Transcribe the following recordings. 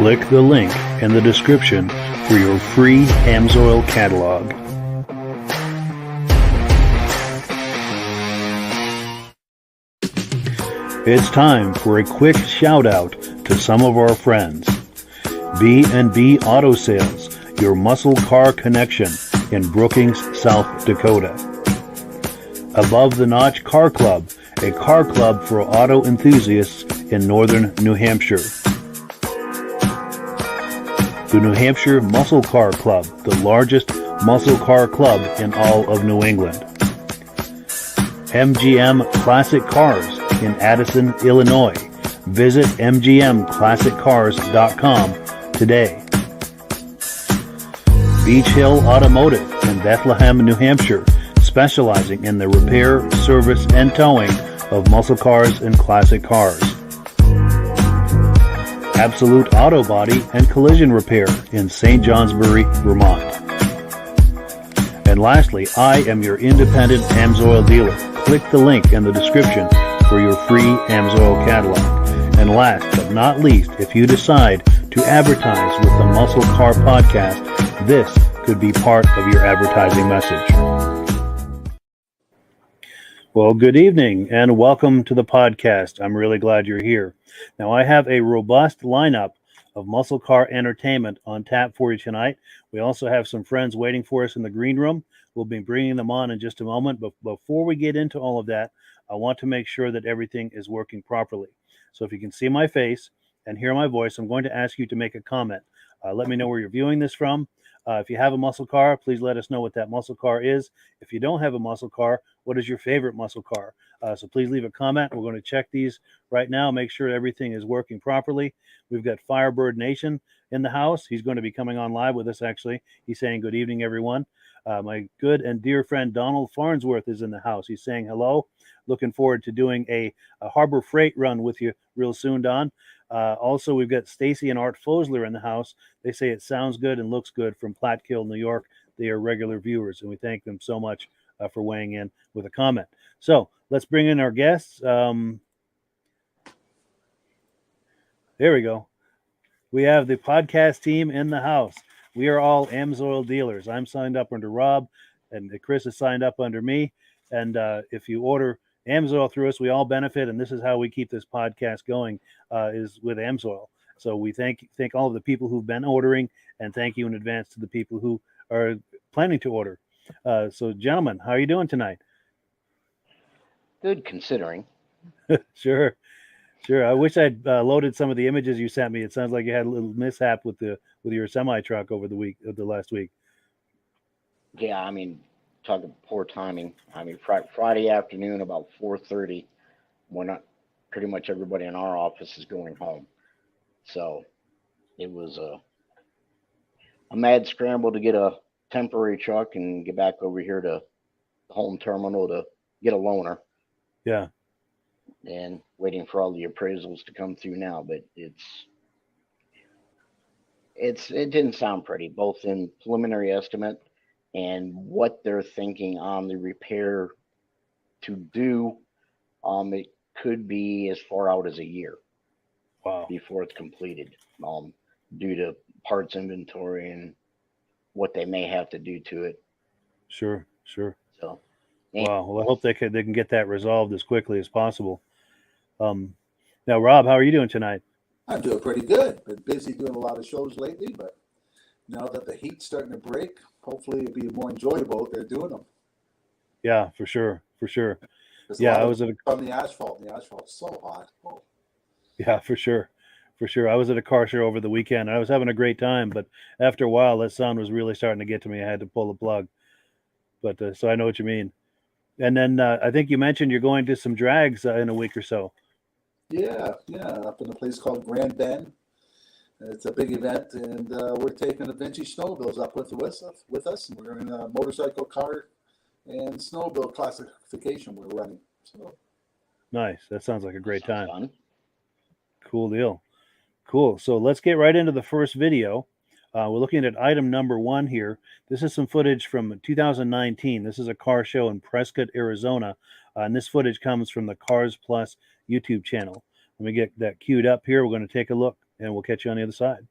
Click the link in the description for your free AMSOIL catalog. It's time for a quick shout out to some of our friends. B&B Auto Sales, your muscle car connection in Brookings, South Dakota. Above the Notch Car Club, a car club for auto enthusiasts in northern New Hampshire. The New Hampshire Muscle Car Club, the largest muscle car club in all of New England. MGM Classic Cars in Addison, Illinois. Visit mgmclassiccars.com today. Beach Hill Automotive in Bethlehem, New Hampshire, specializing in the repair, service, and towing of muscle cars and classic cars. Absolute Auto Body and Collision Repair in St. Johnsbury, Vermont. And lastly, I am your independent AMSOIL dealer. Click the link in the description for your free AMSOIL catalog. And last but not least, if you decide to advertise with the Muscle Car Podcast, this could be part of your advertising message. Well, good evening and welcome to the podcast. I'm really glad you're here. Now, I have a robust lineup of muscle car entertainment on tap for you tonight. We also have some friends waiting for us in the green room. We'll be bringing them on in just a moment. But before we get into all of that, I want to make sure that everything is working properly. So if you can see my face and hear my voice, I'm going to ask you to make a comment. Let me know where you're viewing this from. If you have a muscle car, please let us know what that muscle car is. If you don't have a muscle car, what is your favorite muscle car? So please leave a comment. We're going to check these right now, make sure everything is working properly. We've got Firebird Nation in the house. He's going to be coming on live with us, actually. He's saying good evening, everyone. My good and dear friend Donald Farnsworth is in the house. He's saying hello. Looking forward to doing a Harbor Freight run with you real soon, Don. Also, we've got Stacy and Art Fosler in the house. They say it sounds good and looks good from Platkill, New York. They are regular viewers, and we thank them so much for weighing in with a comment. So let's bring in our guests. There we go. We have the podcast team in the house. We are all AMSOIL dealers. I'm signed up under Rob, and Chris is signed up under me. And if you order AMSOIL through us, we all benefit, and this is how we keep this podcast going, is with AMSOIL. So we thank all of the people who've been ordering, and thank you in advance to the people who are planning to order. So, gentlemen, how are you doing tonight? Good, considering. Sure. I wish I'd loaded some of the images you sent me. It sounds like you had a little mishap with your semi truck over the last week. Yeah, I mean, talking poor timing. I mean, Friday afternoon about 4:30, when pretty much everybody in our office is going home. So it was a mad scramble to get a temporary truck and get back over here to the home terminal to get a loaner. Yeah. And waiting for all the appraisals to come through now, but it didn't sound pretty, both in preliminary estimate and what they're thinking on the repair to do. It could be as far out as a year. Wow. Before it's completed, due to parts inventory and what they may have to do to it. Sure. So. Wow. Well, I hope they can get that resolved as quickly as possible. Now, Rob, how are you doing tonight? I'm doing pretty good. Been busy doing a lot of shows lately, but now that the heat's starting to break, hopefully it'll be more enjoyable if they're doing them. Yeah, for sure. Yeah, I was on the asphalt. And the asphalt's so hot. Oh. Yeah, for sure. I was at a car show over the weekend. I was having a great time, but after a while, that sun was really starting to get to me. I had to pull the plug. But so I know what you mean. And then I think you mentioned you're going to some drags in a week or so. Yeah, up in a place called Grand Bend. It's a big event, and we're taking the vintage snowmobiles up with us. And we're in a motorcycle, car, and snowmobile classification we're running. So nice. That sounds like a great time. Fun. Cool deal. Cool. So let's get right into the first video. We're looking at item number 1 here. This is some footage from 2019. This is a car show in Prescott, Arizona. And this footage comes from the Cars Plus YouTube channel. Let me get that queued up here. We're going to take a look and we'll catch you on the other side.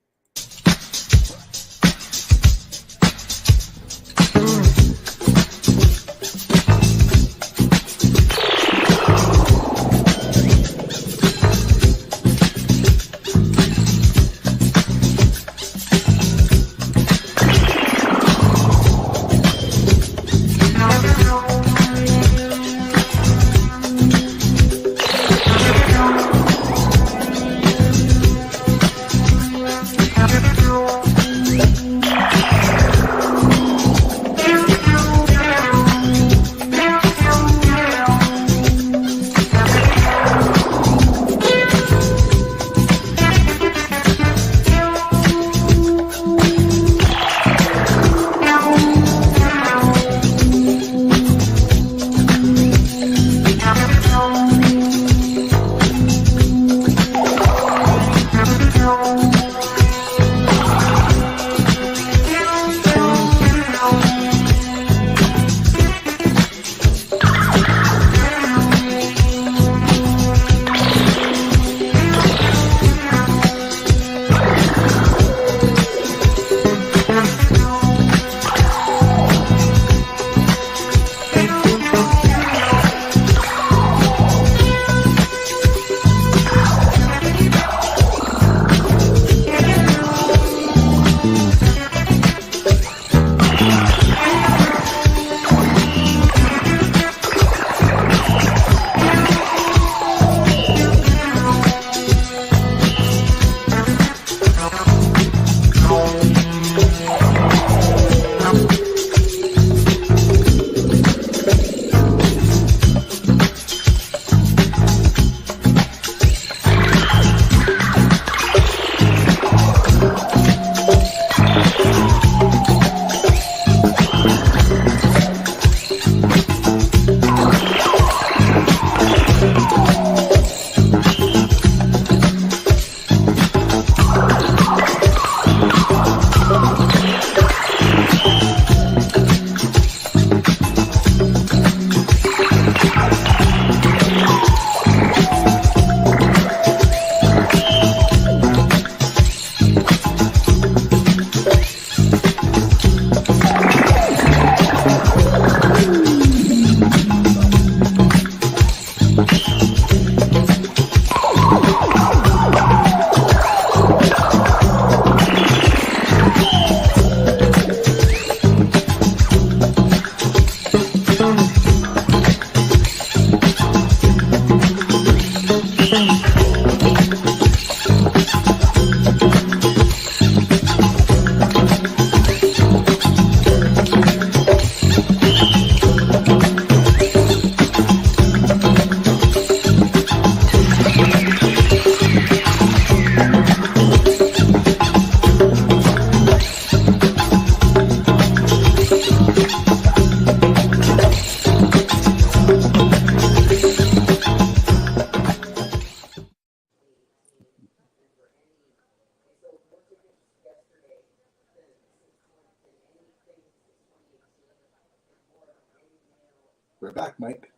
We're back, Mike.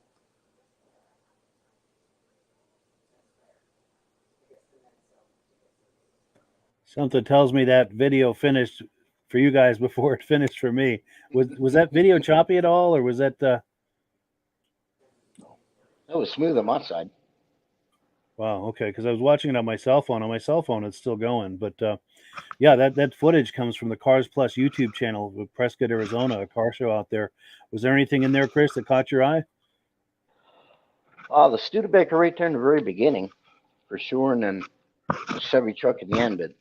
Something tells me that video finished for you guys before it finished for me. Was that video choppy at all, or was that? That was smooth on my side. Wow, okay, because I was watching it on my cell phone. On my cell phone, it's still going, but yeah, that footage comes from the Cars Plus YouTube channel with Prescott, Arizona, a car show out there. Was there anything in there, Chris, that caught your eye? The Studebaker right there in the very beginning, for sure, and then the Chevy truck at the end. But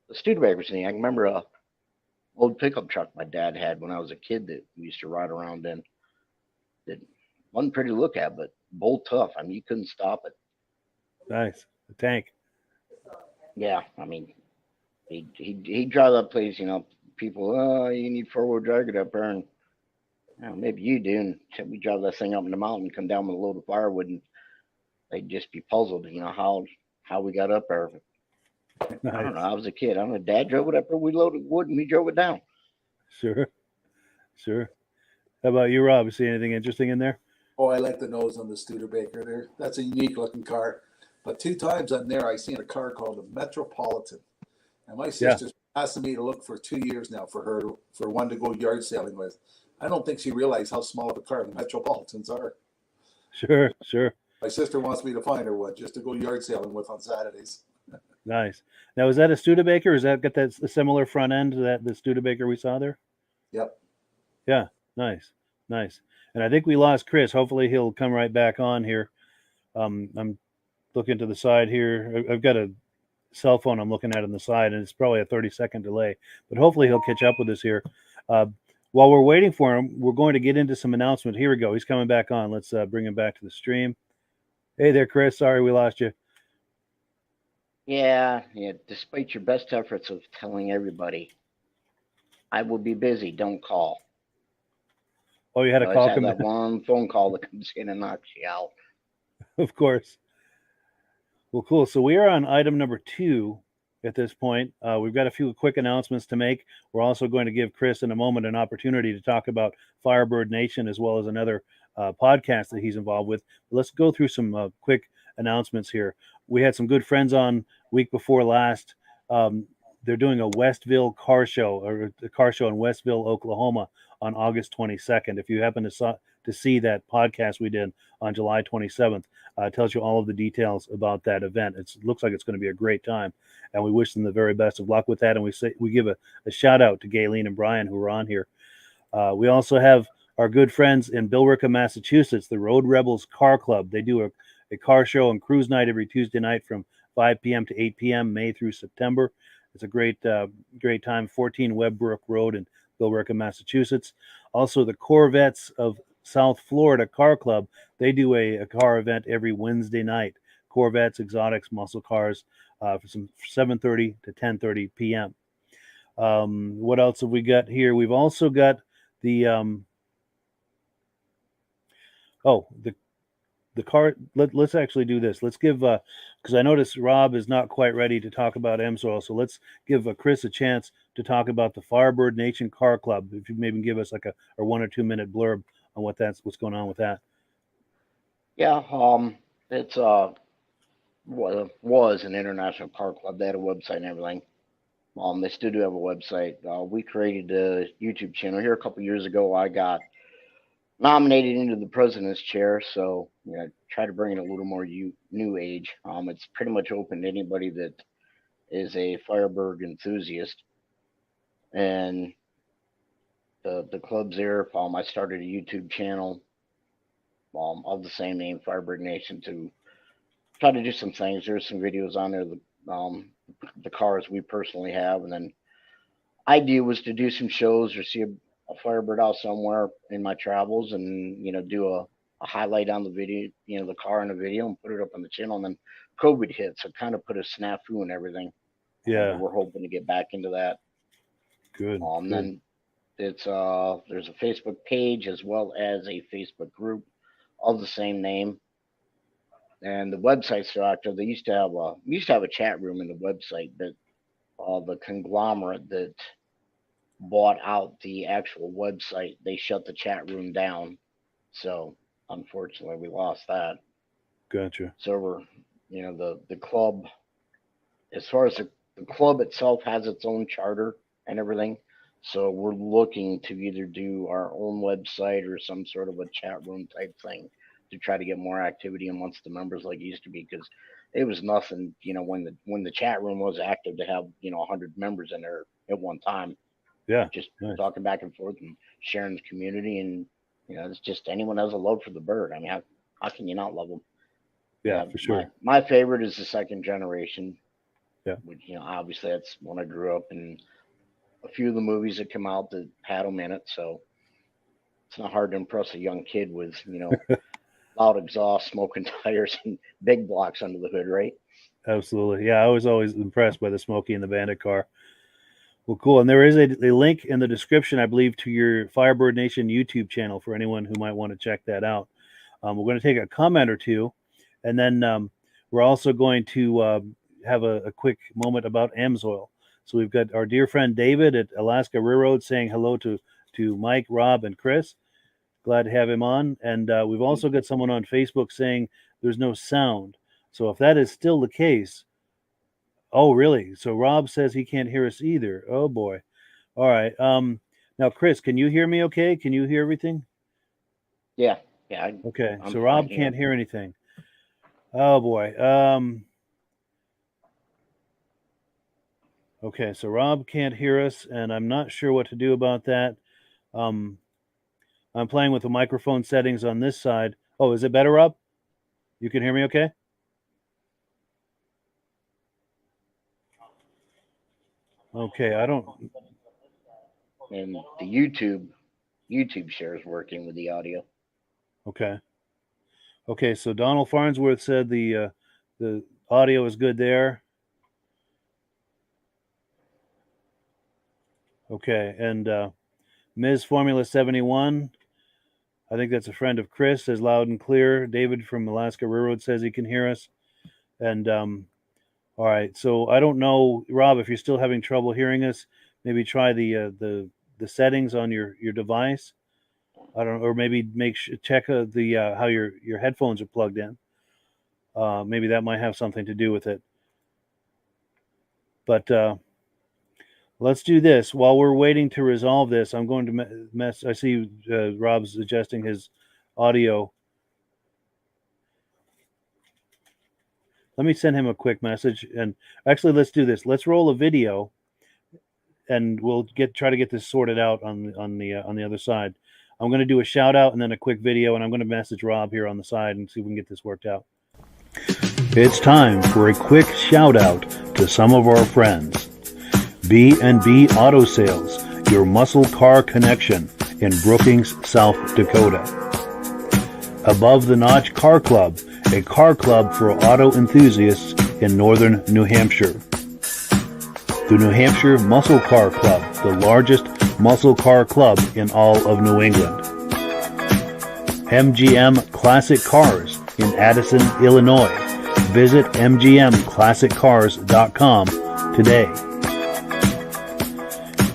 the Studebaker's thing, I can remember a old pickup truck my dad had when I was a kid that we used to ride around in. That wasn't pretty to look at, but bolt tough. I mean, you couldn't stop it. Nice, the tank. Yeah, I mean, he'd drive that place. You know, people, oh, you need 4-wheel drive it up there, and maybe you do. And we drive that thing up in the mountain, come down with a load of firewood, and they'd just be puzzled. You know how we got up there. Nice. I don't know. I was a kid. I don't know. Dad drove it up there. We loaded wood and we drove it down. Sure. How about you, Rob? See anything interesting in there? Oh, I like the nose on the Studebaker there. That's a unique looking car. But 2 times on there, I seen a car called the Metropolitan. And my sister's asking me to look for 2 years now for one to go yard selling with. I don't think she realized how small of a car the Metropolitans are. Sure, sure. My sister wants me to find her one just to go yard selling with on Saturdays. Nice. Now, is that a Studebaker? Or is that got that similar front end to that the Studebaker we saw there? Yep. Yeah, nice, nice. And I think we lost Chris. Hopefully, he'll come right back on here. I'm looking to the side here. I've got a cell phone I'm looking at on the side, and it's probably a 30-second delay. But hopefully, he'll catch up with us here. While we're waiting for him, we're going to get into some announcement. Here we go. He's coming back on. Let's bring him back to the stream. Hey there, Chris. Sorry we lost you. Yeah. Despite your best efforts of telling everybody, I will be busy. Don't call. Oh, you had a You call always have come that in. one phone call that comes in and knocks you out. Of course. Well, cool. So we are on item number 2 at this point. We've got a few quick announcements to make. We're also going to give Chris in a moment an opportunity to talk about Firebird Nation as well as another podcast that he's involved with. But let's go through some quick announcements here. We had some good friends on week before last. They're doing a Westville car show, or a car show in Westville, Oklahoma on August 22nd. If you happen to see that podcast we did on July 27th, it tells you all of the details about that event. It looks like it's going to be a great time, and we wish them the very best of luck with that. And we give a shout out to Gayleen and Brian who were on here. We also have our good friends in Billerica, Massachusetts, the Road Rebels Car Club. They do a car show and cruise night every Tuesday night from 5 p.m. to 8 p.m. May through September. It's a great time. 14 Webbrook Road in Billerica, Massachusetts. Also, the Corvettes of South Florida Car Club. They do a car event every Wednesday night. Corvettes, exotics, muscle cars, from 7:30 to 10:30 p.m. What else have we got here? We've also got the the car. Let's actually do this. Let's give because I noticed Rob is not quite ready to talk about MSoil, so let's give Chris a chance to talk about the Firebird Nation Car Club. If you maybe give us like a 1 or 2 minute blurb on what's going on with that. Yeah. It's was an international car club. They had a website and everything. They still do have a website. We created a YouTube channel here a couple years ago. I got nominated into the president's chair, so try to bring in a little more new age. It's pretty much open to anybody that is a Firebird enthusiast, and the club's there. I started a YouTube channel of the same name, Firebird Nation, to try to do some things. There's some videos on there, the cars we personally have, and then idea was to do some shows or see a Firebird out somewhere in my travels, and do a highlight on the video, the car in the video, and put it up on the channel. And then COVID hit, so kind of put a snafu and everything. Yeah, but we're hoping to get back into that. Good. Then it's there's a Facebook page as well as a Facebook group of the same name. And the website's still active. They used to have a chat room in the website, but the conglomerate that bought out the actual website, they shut the chat room down. So unfortunately, we lost that. Gotcha. So we're, the club, as far as the club itself has its own charter and everything. So we're looking to either do our own website or some sort of a chat room type thing to try to get more activity amongst the members like it used to be, because it was nothing, when the chat room was active to have 100 members in there at one time. Yeah, just nice. talking back and forth and sharing the community, and it's just anyone has a love for the bird. I mean, how can you not love them? Yeah, for sure. My favorite is the second generation. Yeah. Which obviously that's when I grew up, and a few of the movies that come out that had them in it. So it's not hard to impress a young kid with loud exhaust, smoking tires, and big blocks under the hood, right? Absolutely. Yeah, I was always impressed by the Smokey and the Bandit car. Well, cool. And there is a link in the description, I believe, to your Firebird Nation YouTube channel for anyone who might want to check that out. We're going to take a comment or two, and then we're also going to have a quick moment about AMSoil. So we've got our dear friend David at Alaska Railroad saying hello to Mike, Rob, and Chris. Glad to have him on. And we've also got someone on Facebook saying there's no sound. So if that is still the case, oh, really? So Rob says he can't hear us either. Oh, boy. All right. Now, Chris, can you hear me okay? Can you hear everything? Yeah. Okay. I'm So Rob fine here. can't hear anything. Oh, boy. Okay. So Rob can't hear us, and I'm not sure what to do about that. I'm playing with the microphone settings on this side. Oh, is it better, Rob? You can hear me okay? Okay, I don't. And the YouTube share is working with the audio. Okay. Okay, so Donald Farnsworth said the audio is good there. Okay, and Ms. Formula 71, I think that's a friend of Chris, says loud and clear. David from Alaska Railroad says he can hear us. And all right, so I don't know, Rob, if you're still having trouble hearing us, maybe try the settings on your device. I don't know, or maybe check the how your headphones are plugged in. Maybe that might have something to do with it. But let's do this. While we're waiting to resolve this, I'm going to I see Rob's adjusting his audio. Let me send him a quick message. And actually, let's do this. Let's roll a video, and we'll try to get this sorted out on the other side. I'm going to do a shout out and then a quick video, and I'm going to message Rob here on the side and see if we can get this worked out. It's time for a quick shout out to some of our friends. B&B Auto Sales, your muscle car connection in Brookings, South Dakota. Above the Notch Car Club, a car club for auto enthusiasts in northern New Hampshire. The New Hampshire Muscle Car Club, the largest muscle car club in all of New England. MGM Classic Cars in Addison, Illinois. Visit mgmclassiccars.com today.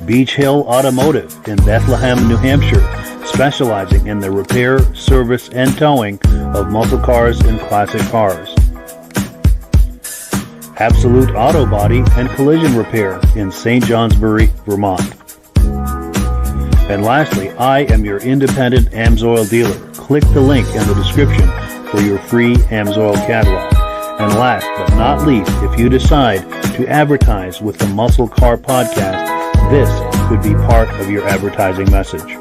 Beach Hill Automotive in Bethlehem, New Hampshire, specializing in the repair, service, and towing of muscle cars and classic cars. Absolute Auto Body and Collision Repair in St. Johnsbury, Vermont. And lastly, I am your independent AMSOIL dealer. Click the link in the description for your free AMSOIL catalog. And last but not least, if you decide to advertise with the Muscle Car Podcast, this could be part of your advertising message.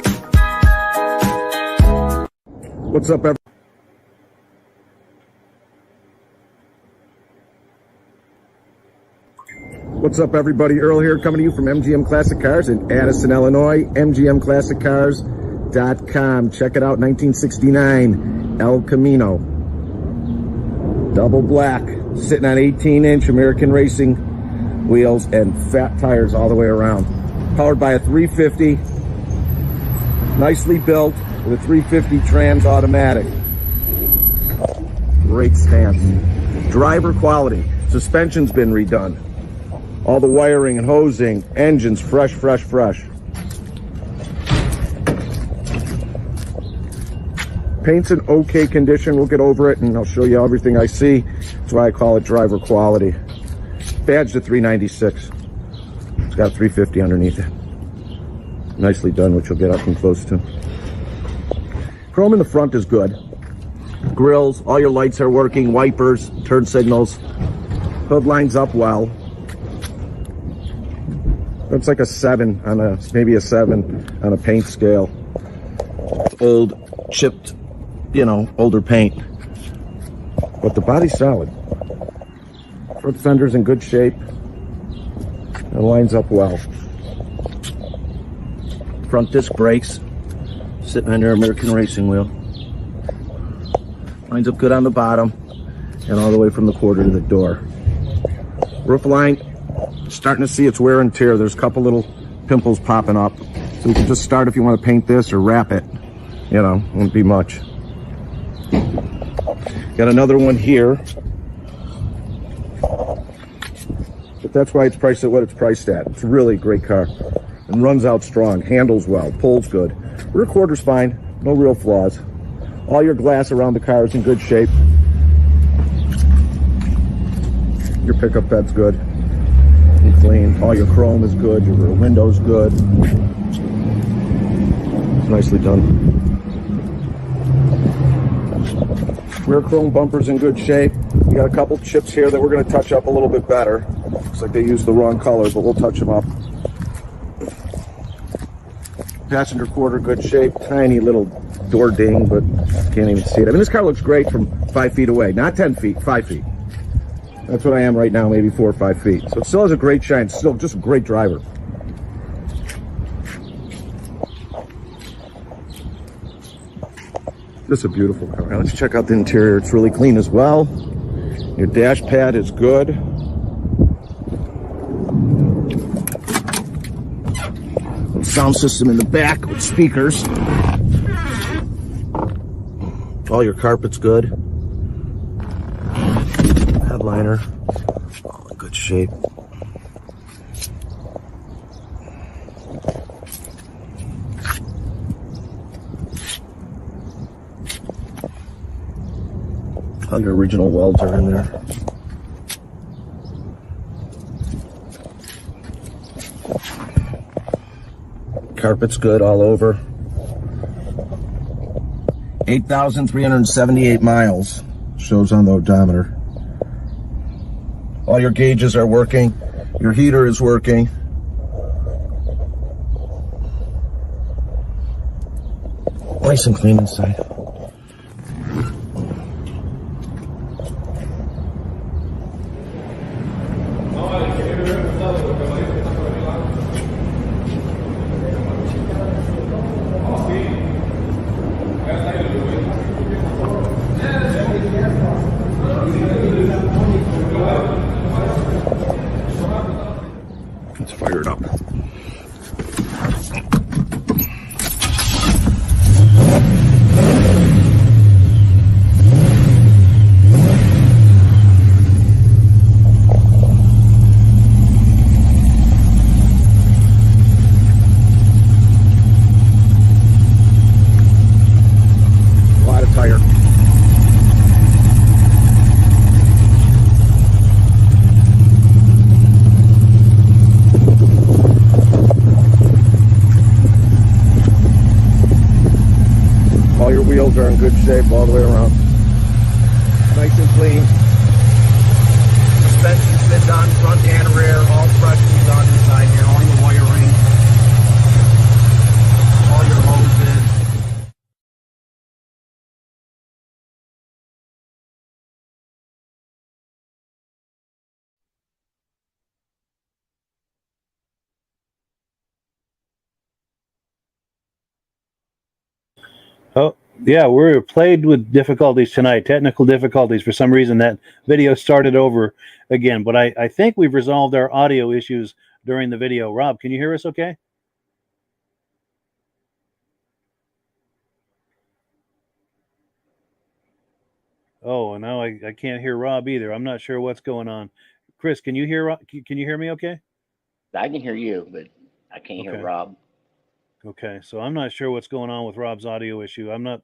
What's up, everyone? What's up, everybody? Earl here, coming to you from MGM Classic Cars in Addison, Illinois. MGMClassicCars.com. Check it out, 1969 El Camino. Double black, sitting on 18-inch American Racing wheels and fat tires all the way around. Powered by a 350, nicely built with a 350 trans automatic. Great stance. Driver quality. Suspension's been redone. All the wiring and hosing, engines fresh. Paint's in okay condition. We'll get over it and I'll show you everything I see. That's why I call it driver quality. Badged at 396. It's got 350 underneath it. Nicely done, which you'll get up and close to. Chrome in the front is good. Grills, all your lights are working, wipers, turn signals. Hood lines up well. Looks like a 7 on maybe a 7 on a paint scale. It's old, chipped, older paint. But the body's solid. Front fender's in good shape. It lines up well. Front disc brakes, sitting on your American Racing wheel. Lines up good on the bottom and all the way from the quarter to the door. Roof line, starting to see its wear and tear. There's a couple little pimples popping up. So you can just start if you want to paint this or wrap it. Won't be much. Got another one here. But that's why it's priced at what it's priced at. It's really a great car. And runs out strong, handles well, pulls good. Rear quarter's fine, no real flaws. All your glass around the car is in good shape. Your pickup bed's good and clean. All your chrome is good. Your rear window's good. It's nicely done. Rear chrome bumper's in good shape. You got a couple chips here that we're going to touch up a little bit better. Looks like they used the wrong color, but we'll touch them up. Passenger quarter, good shape. Tiny little door ding, but can't even see it. I mean, this car looks great from 5 feet away. Not 10 feet, 5 feet. That's what I am right now, maybe 4 or 5 feet. So it still has a great shine. Still just a great driver. This is a beautiful car. Now let's check out the interior. It's really clean as well. Your dash pad is good. Little sound system in the back with speakers. All your carpet's good. Headliner, all in good shape. All your original welds are in there. Carpet's good all over. 8,378 miles shows on the odometer. All your gauges are working. Your heater is working. Nice and clean inside. Let's fire it up. A lot of tire. All your wheels are in good shape all the way around. Nice and clean. Suspension's been done, front and rear, all freshly done inside here. All your wiring, all your hoses. Oh, yeah, we're plagued with difficulties tonight, technical difficulties. For some reason, that video started over again, but I think we've resolved our audio issues during the video. Rob, can you hear us okay? Oh, and now I can't hear Rob either. I'm not sure what's going on. Chris, can you hear can you hear me okay? I can hear you, but I can't hear Okay. Rob. Okay, so I'm not sure what's going on with Rob's audio issue. I'm not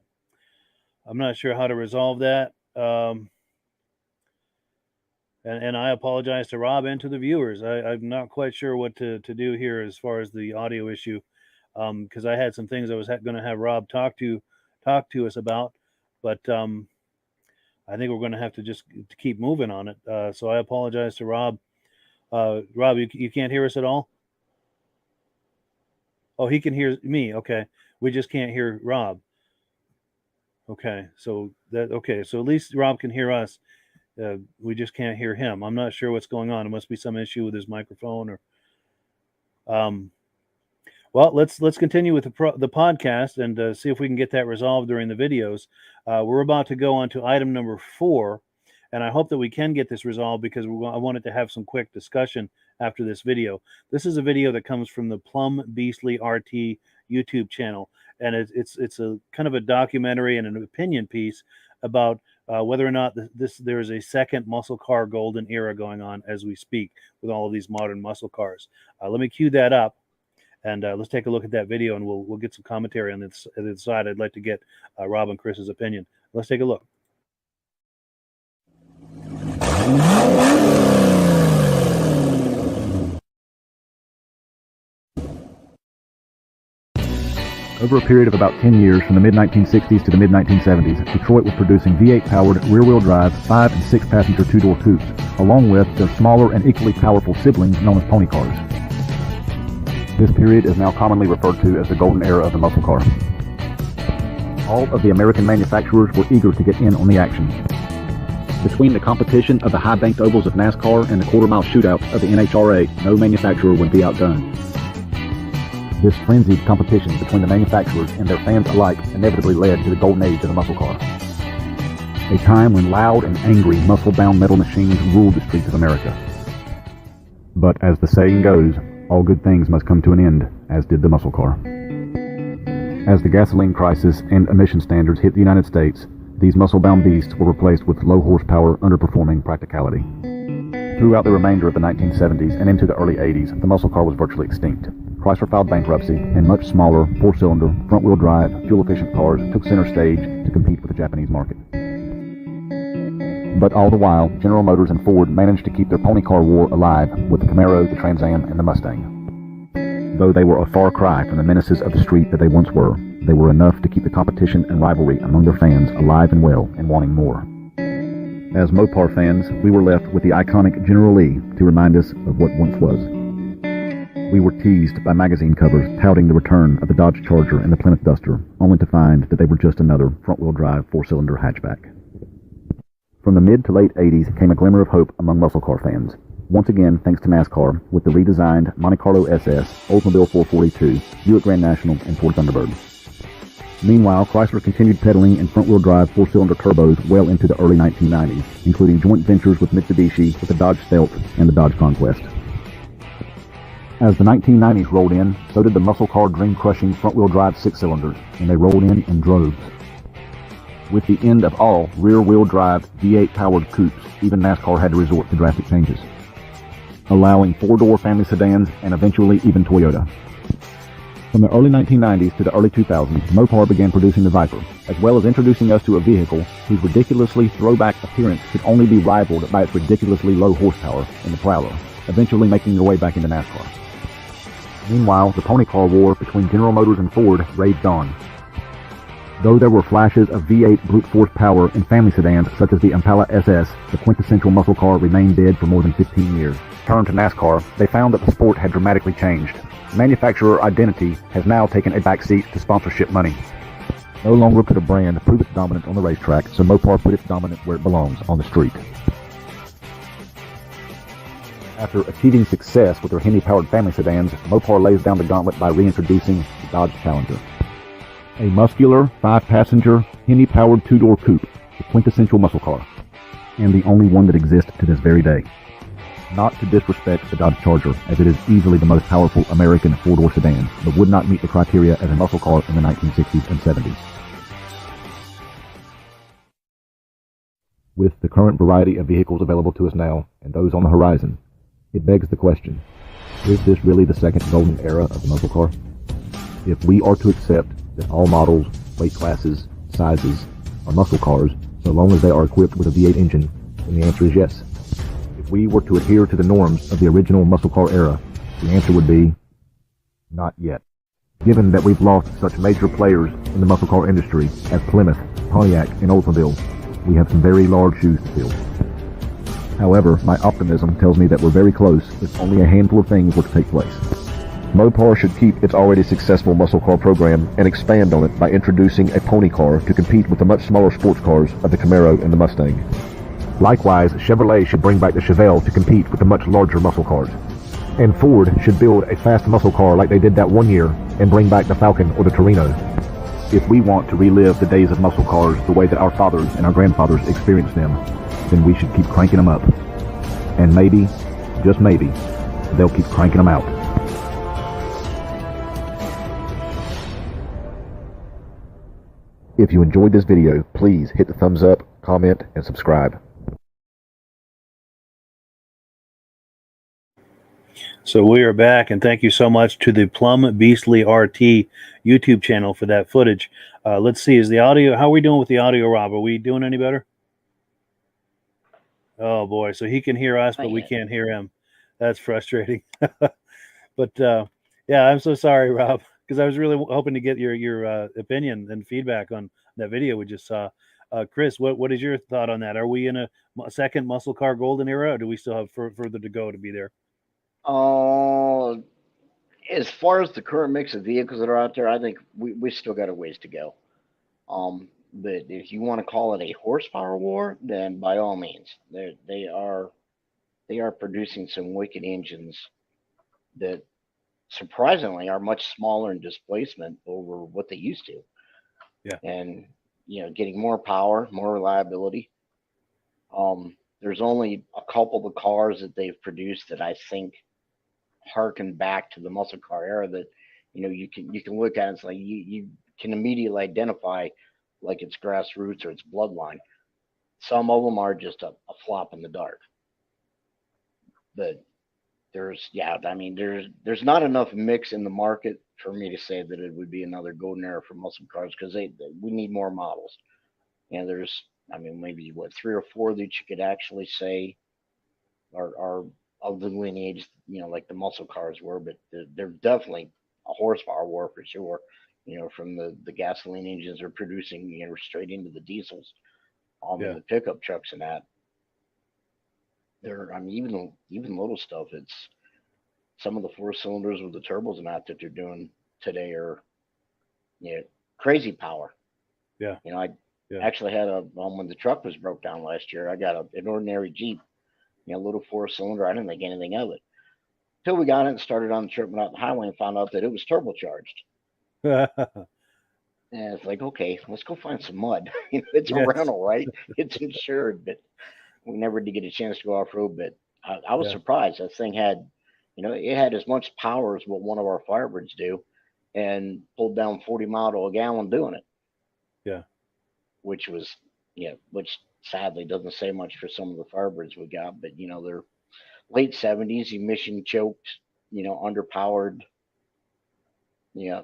sure how to resolve that. And I apologize to Rob and to the viewers. I'm not quite sure what to do here as far as the audio issue, because I had some things I was going to have Rob talk to us about, but I think we're going to have to just keep moving on it. So I apologize to Rob. Rob, you can't hear us at all? Oh, he can hear me. Okay, we just can't hear Rob. Okay, so at least Rob can hear us. We just can't hear him. I'm not sure what's going on. It must be some issue with his microphone or. Well, let's continue with the podcast and see if we can get that resolved during the videos. We're about to go on to item number 4, and I hope that we can get this resolved because I wanted to have some quick discussion after this video. This is a video that comes from the Plum Beastly RT YouTube channel, and it's a kind of a documentary and an opinion piece about whether or not there is a second muscle car golden era going on as we speak with all of these modern muscle cars. Let me cue that up. And let's take a look at that video, and we'll get some commentary on the side. I'd like to get Rob and Chris's opinion. Let's take a look. Over a period of about 10 years, from the mid-1960s to the mid-1970s, Detroit was producing V8-powered rear-wheel drive 5- and 6-passenger two-door coupes, along with their smaller and equally powerful siblings known as pony cars. This period is now commonly referred to as the golden era of the muscle car. All of the American manufacturers were eager to get in on the action. Between the competition of the high-banked ovals of NASCAR and the quarter-mile shootouts of the NHRA, no manufacturer would be outdone. This frenzied competition between the manufacturers and their fans alike inevitably led to the golden age of the muscle car. A time when loud and angry muscle-bound metal machines ruled the streets of America. But as the saying goes, all good things must come to an end, as did the muscle car. As the gasoline crisis and emission standards hit the United States, these muscle-bound beasts were replaced with low-horsepower, underperforming practicality. Throughout the remainder of the 1970s and into the early 80s, the muscle car was virtually extinct. Chrysler filed bankruptcy, and much smaller, four-cylinder, front-wheel drive, fuel-efficient cars took center stage to compete with the Japanese market. But all the while, General Motors and Ford managed to keep their pony car war alive with the Camaro, the Trans Am, and the Mustang. Though they were a far cry from the menaces of the street that they once were, they were enough to keep the competition and rivalry among their fans alive and well and wanting more. As Mopar fans, we were left with the iconic General Lee to remind us of what once was. We were teased by magazine covers touting the return of the Dodge Charger and the Plymouth Duster, only to find that they were just another front-wheel drive four-cylinder hatchback. From the mid to late 80s came a glimmer of hope among muscle car fans. Once again, thanks to NASCAR, with the redesigned Monte Carlo SS, Oldsmobile 442, Buick Grand National, and Ford Thunderbird. Meanwhile, Chrysler continued pedaling in front-wheel drive four-cylinder turbos well into the early 1990s, including joint ventures with Mitsubishi with the Dodge Stealth and the Dodge Conquest. As the 1990s rolled in, so did the muscle car dream-crushing front-wheel drive six-cylinders, and they rolled in droves. With the end of all rear-wheel drive V8-powered coupes, even NASCAR had to resort to drastic changes, allowing four-door family sedans and eventually even Toyota. From the early 1990s to the early 2000s, Mopar began producing the Viper, as well as introducing us to a vehicle whose ridiculously throwback appearance could only be rivaled by its ridiculously low horsepower in the Prowler, eventually making their way back into NASCAR. Meanwhile, the pony car war between General Motors and Ford raged on. Though there were flashes of V8 brute force power in family sedans such as the Impala SS, the quintessential muscle car remained dead for more than 15 years. Turned to NASCAR, they found that the sport had dramatically changed. Manufacturer identity has now taken a backseat to sponsorship money. No longer could a brand prove its dominance on the racetrack, so Mopar put its dominance where it belongs, on the street. After achieving success with their Hemi-powered family sedans, Mopar lays down the gauntlet by reintroducing the Dodge Challenger. A muscular, 5-passenger, Hemi-powered two-door coupe, the quintessential muscle car, and the only one that exists to this very day. Not to disrespect the Dodge Charger, as it is easily the most powerful American four-door sedan, but would not meet the criteria as a muscle car in the 1960s and 70s. With the current variety of vehicles available to us now, and those on the horizon, it begs the question, is this really the second golden era of the muscle car? If we are to accept that all models, weight classes, sizes are muscle cars, so long as they are equipped with a V8 engine, then the answer is yes. If we were to adhere to the norms of the original muscle car era, the answer would be, not yet. Given that we've lost such major players in the muscle car industry as Plymouth, Pontiac, and Oldsmobile, we have some very large shoes to fill. However, my optimism tells me that we're very close if only a handful of things were to take place. Mopar should keep its already successful muscle car program and expand on it by introducing a pony car to compete with the much smaller sports cars of the Camaro and the Mustang. Likewise, Chevrolet should bring back the Chevelle to compete with the much larger muscle cars. And Ford should build a fast muscle car like they did that one year and bring back the Falcon or the Torino. If we want to relive the days of muscle cars the way that our fathers and our grandfathers experienced them, then we should keep cranking them up. And maybe, just maybe, they'll keep cranking them out. If you enjoyed this video, please hit the thumbs up, comment, and subscribe. So we are back, and thank you so much to the Plum Beastly RT YouTube channel for that footage. Let's see, is the audio, how are we doing with the audio, Rob? Are we doing any better? Oh boy, so he can hear us, but we can't hear him. That's frustrating. But yeah, I'm so sorry, Rob. because I was really hoping to get your opinion and feedback on that video we just saw. Chris, what is your thought on that? Are we in a second muscle car golden era, or do we still have further to go to be there? Uh, as far as the current mix of vehicles that are out there, I think we still got a ways to go. But if you want to call it a horsepower war, then by all means, they are producing some wicked engines that surprisingly are much smaller in displacement over what they used to, Yeah. and getting more power, more reliability. There's only a couple of cars that they've produced that I think harken back to the muscle car era that you can look at it, it's like you can immediately identify like its grassroots or its bloodline. Some of them are just a flop in the dark, but there's not enough mix in the market for me to say that it would be another golden era for muscle cars because we need more models. And there's, maybe what, three or four that you could actually say are of the lineage, like the muscle cars were, but they're definitely a horsepower war for sure. From the gasoline engines they're producing, straight into the diesels, Yeah. and the pickup trucks and that. They're, even little stuff. It's some of the four cylinders with the turbos and that they're doing today are, crazy power. Yeah. I Yeah. actually had when the truck was broke down last year, I got an ordinary Jeep, little four cylinder. I didn't think anything of it till we got it and started on the trip and out the highway and found out that it was turbocharged. And it's like, okay, let's go find some mud. It's a Yes. rental, right? It's insured, but we never did get a chance to go off road. But I was Yeah. surprised that thing had, it had as much power as what one of our Firebirds do, and pulled down 40 miles to a gallon doing it. Yeah. Which was, which sadly doesn't say much for some of the Firebirds we got, but they're late 70s, emission choked, underpowered,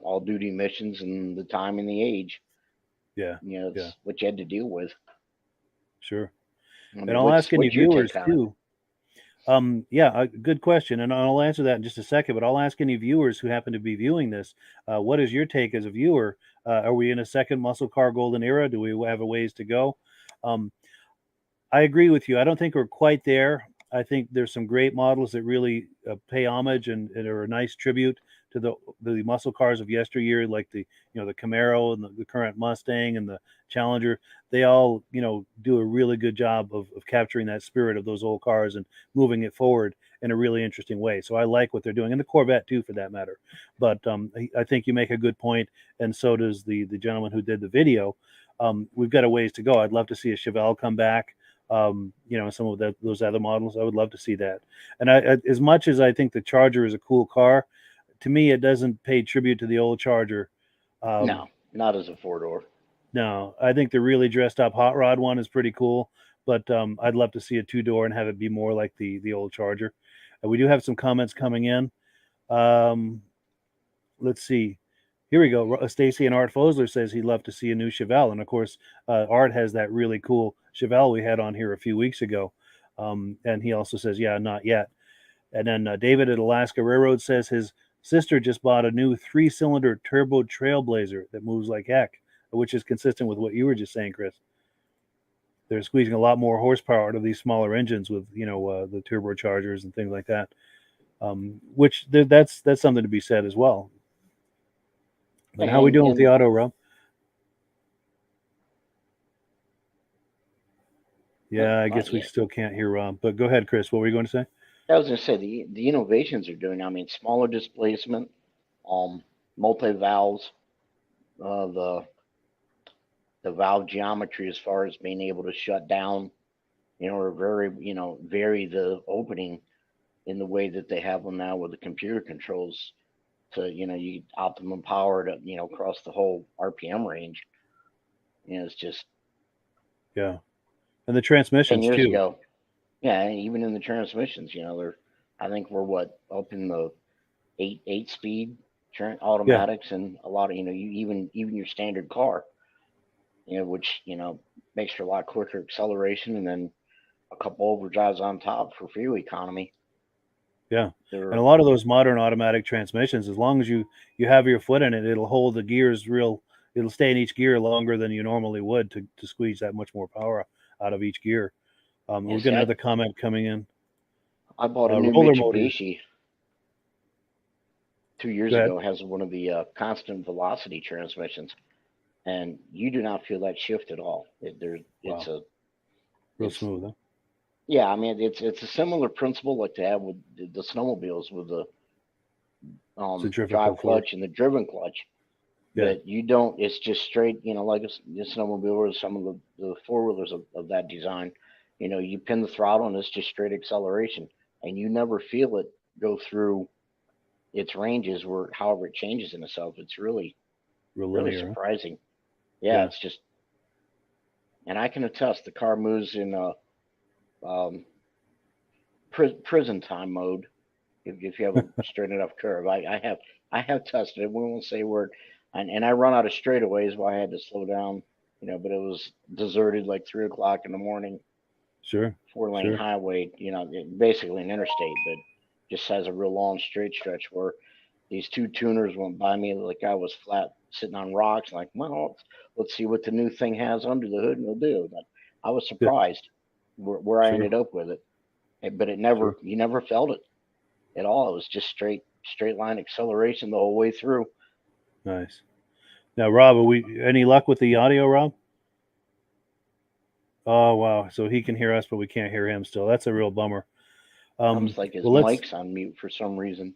all duty emissions and the time and the age. Yeah. It's Yeah. what you had to deal with. Sure. I And mean, I'll ask any what's your viewers take on it? too. Yeah, a good question, and I'll answer that in just a second. But I'll ask any viewers who happen to be viewing this, what is your take as a viewer? Are we in a second muscle car golden era? Do we have a ways to go? Um, I agree with you. I don't think we're quite there. I think there's some great models that really pay homage and are a nice tribute to the muscle cars of yesteryear, like the Camaro and the current Mustang and the Challenger. They all do a really good job of capturing that spirit of those old cars and moving it forward in a really interesting way. So I like what they're doing, and the Corvette too, for that matter. But I think you make a good point, and so does the gentleman who did the video. We've got a ways to go. I'd love to see a Chevelle come back. Some of those other models, I would love to see that. And as much as I think the Charger is a cool car, to me, it doesn't pay tribute to the old Charger. No, not as a four-door. No, I think the really dressed up hot rod one is pretty cool, but I'd love to see a two-door and have it be more like the old Charger. We do have some comments coming in. Let's see. Here we go. Stacy and Art Fosler says he'd love to see a new Chevelle. And of course, Art has that really cool Chevelle we had on here a few weeks ago. And he also says, yeah, not yet. And then David at Alaska Railroad says his sister just bought a new 3-cylinder turbo Trailblazer that moves like heck, which is consistent with what you were just saying, Chris. They're squeezing a lot more horsepower out of these smaller engines with, the turbochargers and things like that. Which that's something to be said as well. And how are we doing with the auto, Rob? Yeah, I guess we still can't hear Rob. But go ahead, Chris. What were you going to say? I was going to say the innovations are doing. I mean, smaller displacement, multi valves, the valve geometry as far as being able to shut down, or vary the opening in the way that they have them now with the computer controls to you optimum power to across the whole RPM range. It's just Yeah, and the 10 transmissions years too. ago. Yeah, even in the transmissions, they're, I think we're up in the eight speed automatics, and a lot of you even your standard car, which makes for a lot quicker acceleration, and then a couple overdrives on top for fuel economy. Yeah. They're And a lot of those modern automatic transmissions, as long as you have your foot in it, it'll hold the gears it'll stay in each gear longer than you normally would to squeeze that much more power out of each gear. yeah, We're see, getting another comment coming in. I bought a new Roller motors. Mitsubishi 2 years Go ahead. ago. Has one of the constant velocity transmissions, and you do not feel that shift at all. It's Wow. a Real it's smooth, huh? yeah. I mean, it's a similar principle like they have with the snowmobiles with the Centrifugal drive force. clutch and the driven clutch. Yeah. But you don't. It's just straight. Like the snowmobile or some of the four wheelers of that design. You pin the throttle and it's just straight acceleration, and you never feel it go through its ranges where however it changes in itself. It's really Real really linear, huh? surprising. Yeah, Yeah. it's just, and I can attest the car moves in um, prison time mode if you have a straight enough curve. I have tested it. We won't say a word, and I run out of straightaways where I had to slow down. But it was deserted like 3 o'clock in the morning, Sure. 4-lane Sure. highway. Basically an interstate, but just has a real long straight stretch where these two tuners went by me like I was flat sitting on rocks. Like, well, let's see what the new thing has under the hood and it'll do. But I was Yeah. surprised where I Sure. ended up with it. But Sure. you never felt it at all. It was just straight line acceleration the whole way through. Nice. Now, Rob, any luck with the audio, Rob? Oh, wow. So he can hear us, but we can't hear him still. That's a real bummer. Sounds like his well, mic's on mute for some reason.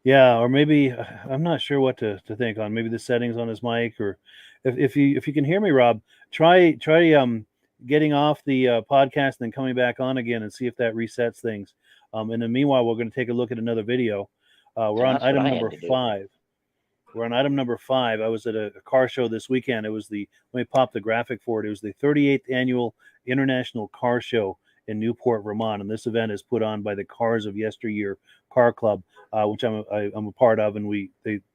Yeah, or maybe I'm not sure what to think on. Maybe the settings on his mic, or if you can hear me, Rob, try getting off the podcast and then coming back on again and see if that resets things. And then meanwhile, we're going to take a look at another video. We're on That's what item I had number to do. 5. We're on item number 5. I was at a car show this weekend. It was let me pop the graphic for it. It was the 38th annual International Car Show in Newport, Vermont, and this event is put on by the Cars of Yesteryear Car Club, which I'm a part of, and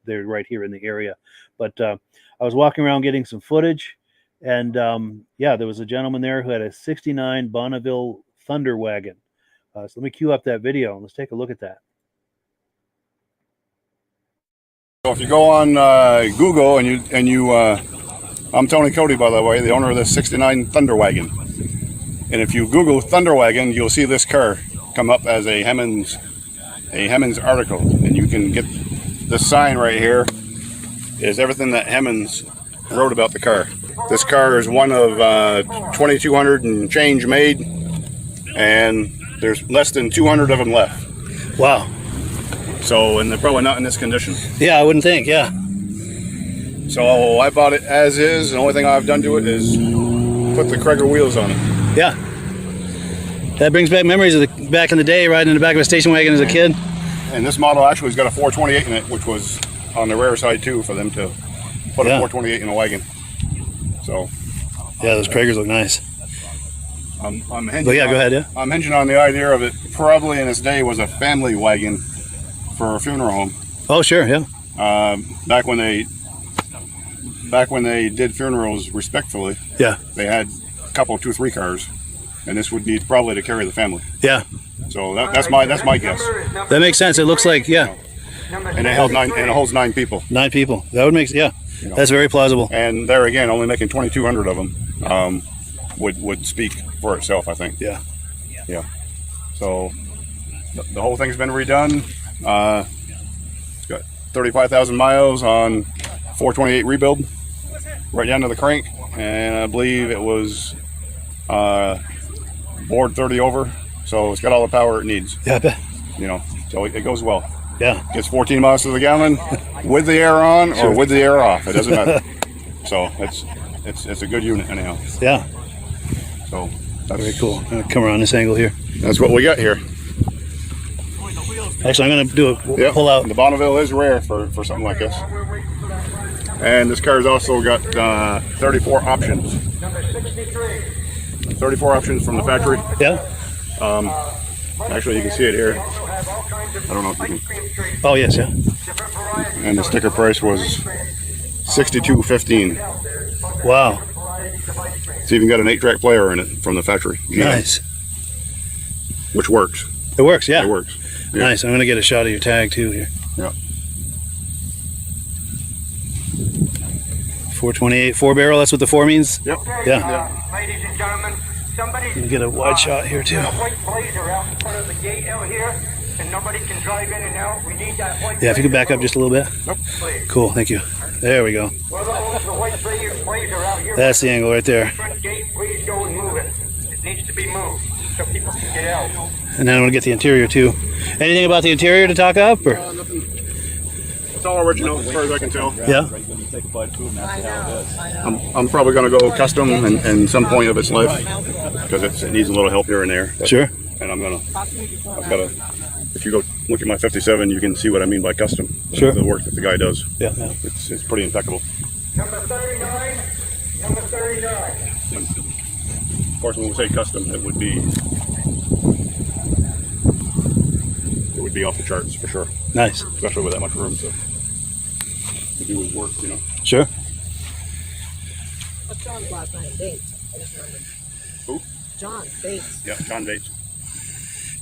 they're right here in the area. But I was walking around getting some footage, and there was a gentleman there who had a '69 Bonneville Thunder Wagon. So let me cue up that video and let's take a look at that. So if you go on Google and you I'm Tony Cody, by the way, the owner of the '69 Thunder Wagon. And if you Google Thunder Wagon, you'll see this car come up as a Hemmings article, and you can get this sign right here is everything that Hemmings wrote about the car. This car is one of 2,200 and change made, and there's less than 200 of them left. Wow. So, and they're probably not in this condition. Yeah, I wouldn't think. Yeah. So I bought it as is. The only thing I've done to it is put the Kreger wheels on it. Yeah. That brings back memories of back in the day, riding in the back of a station wagon as a kid. And this model actually has got a 428 in it, which was on the rare side too for them to put a 428 in a wagon. So yeah, those Kregers look nice. I'm hinging go ahead. Yeah. I'm hinging on the idea of it probably in its day was a family wagon for a funeral home. Oh sure, yeah. Back when they did funerals respectfully. Yeah. They had a couple, 2 or 3 cars, and this would be probably to carry the family. Yeah. So that's my guess. That makes sense. It looks like And it holds 9 people. 9 people. That would make that's very plausible. And there again, only making 2,200 of them would speak for itself, I think. Yeah. Yeah. So the whole thing's been redone. It's got 35,000 miles on 428 rebuild, right down to the crank, and I believe it was board 30 over. So it's got all the power it needs. Yeah, I bet. So it goes well. Yeah. Gets 14 miles to the gallon with the air on or with the air off. It doesn't matter. So it's a good unit anyhow. Yeah. So that's very cool. I'm gonna come around this angle here. That's what we got here. Actually, I'm gonna do a pull out. The Bonneville is rare for something like this. And this car's also got 34 options. 34 options from the factory. Yeah. Actually, you can see it here. I don't know if you can. Oh yes, yeah. And the sticker price was $62.15. Wow. It's even got an 8-track player in it from the factory. Nice. Which works. It works, yeah. It works. Yeah. Nice. I'm going to get a shot of your tag too here. Yeah. 428 4 barrel. That's what the 4 means. Yep. Yeah. Ladies and gentlemen, somebody Let me get a wide shot here too. got a white blazer out in front of the gate out here, and nobody can drive in and out. We need that white. Yeah, if you could back up just a little bit. Nope. Please. Cool. Thank you. There we go. Whoever owns the white blazer out here. That's the angle right there. Front gate, please go and move it. It needs to be moved so people can get out. And then I'm going to get the interior too. Anything about the interior to talk up? Or? Nothing. It's all original as far as I can tell. Yeah. I'm probably going to go custom in some point of its life because it needs a little help here and there. But, Sure. And I've got to, if you go look at my 57, you can see what I mean by custom. Sure. The work that the guy does. Yeah. It's pretty impeccable. Number 39. Number 39. Of course, when we say custom, it would be off the charts for sure, Nice. especially with that much room to do his work, you know. Sure. What's John's last name? Bates. I just remembered. Who? John Bates. Yeah, John Bates.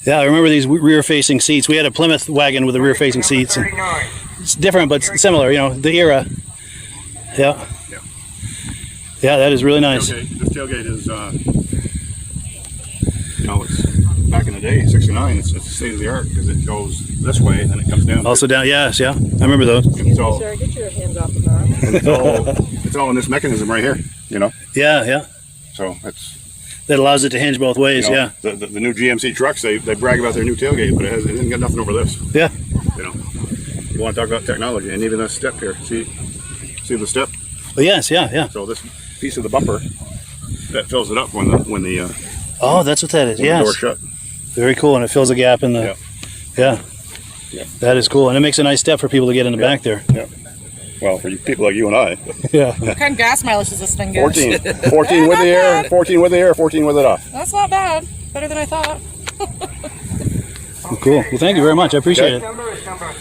Yeah, I remember these rear-facing seats. We had a Plymouth wagon with the rear-facing seats. And 39. it's different, but similar. You know, the era. Yeah. Yeah. Yeah, that is really nice. This tailgate is, it's back in the day, '69. It's state of the art because it goes this way and it comes down. Also down. Yes. Yeah. I remember those. It's all, Sir, get your hands off the car. it's all in this mechanism right here, you know. Yeah. Yeah. So it's. That allows it to hinge both ways. You know, Yeah. The new GMC trucks, they brag about their new tailgate, but it didn't get nothing over this. Yeah. You know, you want to talk about technology, and even this step here. See the step. Oh, yes. Yeah. Yeah. So this piece of the bumper that fills it up when the Oh, that's what that is. when the door Yes. shut. Very cool, and it fills a gap in the. Yeah. Yeah. That is cool, and it makes a nice step for people to get in the back there. Yeah. Well, for you people like you and I, Yeah. What kind of gas mileage does this thing get? 14 with the air, 14 with the air, 14 with it off. That's not bad. Better than I thought. Well, cool. Well, thank you very much. I appreciate it. Number is number.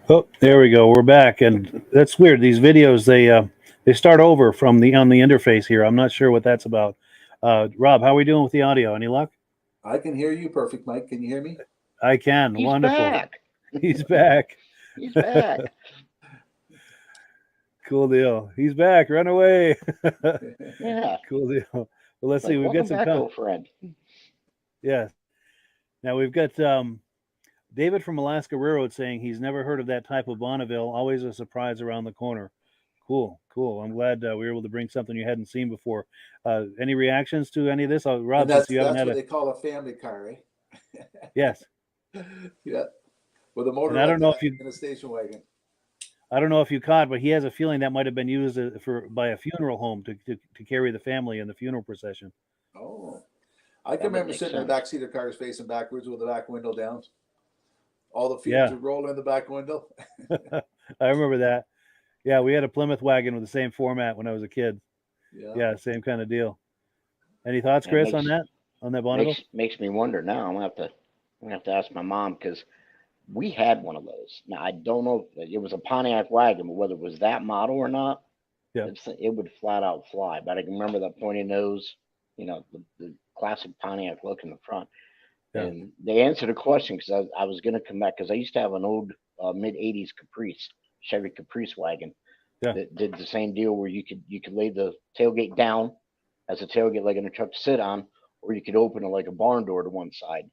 Oh, there we go. We're back, and that's weird. These videos they start over from on the interface here. I'm not sure what that's about. Rob, how are we doing with the audio? Any luck? I can hear you perfect, Mike. Can you hear me? I can. He's Wonderful. back. He's back. He's back. Cool deal. He's back. Run away. Yeah. Cool deal. Well, let's see. We've Welcome got some back, comments. old friend. Yes. Now we've got David from Alaska Railroad saying he's never heard of that type of Bonneville. Always a surprise around the corner. Cool. I'm glad we were able to bring something you hadn't seen before. Any reactions to any of this? Rob, And that's since you haven't what had they call a family car, eh? Yes. Yeah. With a motor And I don't know if you- in a station wagon. I don't know if you caught, but he has a feeling that might have been used by a funeral home to carry the family in the funeral procession. Oh. I That can would remember make sitting in the sense. back seat of cars facing backwards with the back window down. All the fumes Yeah. would roll in the back window. I remember that. Yeah, we had a Plymouth wagon with the same format when I was a kid. Yeah. Yeah, same kind of deal. Any thoughts, That Chris, makes- on that? On that Bonneville? Makes me wonder now. I'm gonna have to ask my mom because we had one of those. Now I don't know if it was a Pontiac wagon, but whether it was that model or not, Yeah. it would flat out fly. But I can remember that pointy nose, the classic Pontiac look in the front. Yeah. And they answered a question because I was gonna come back because I used to have an old mid '80s Caprice, Chevy Caprice wagon Yeah. that did the same deal where you could lay the tailgate down as a tailgate leg in a truck to sit on, or you could open it like a barn door to one side.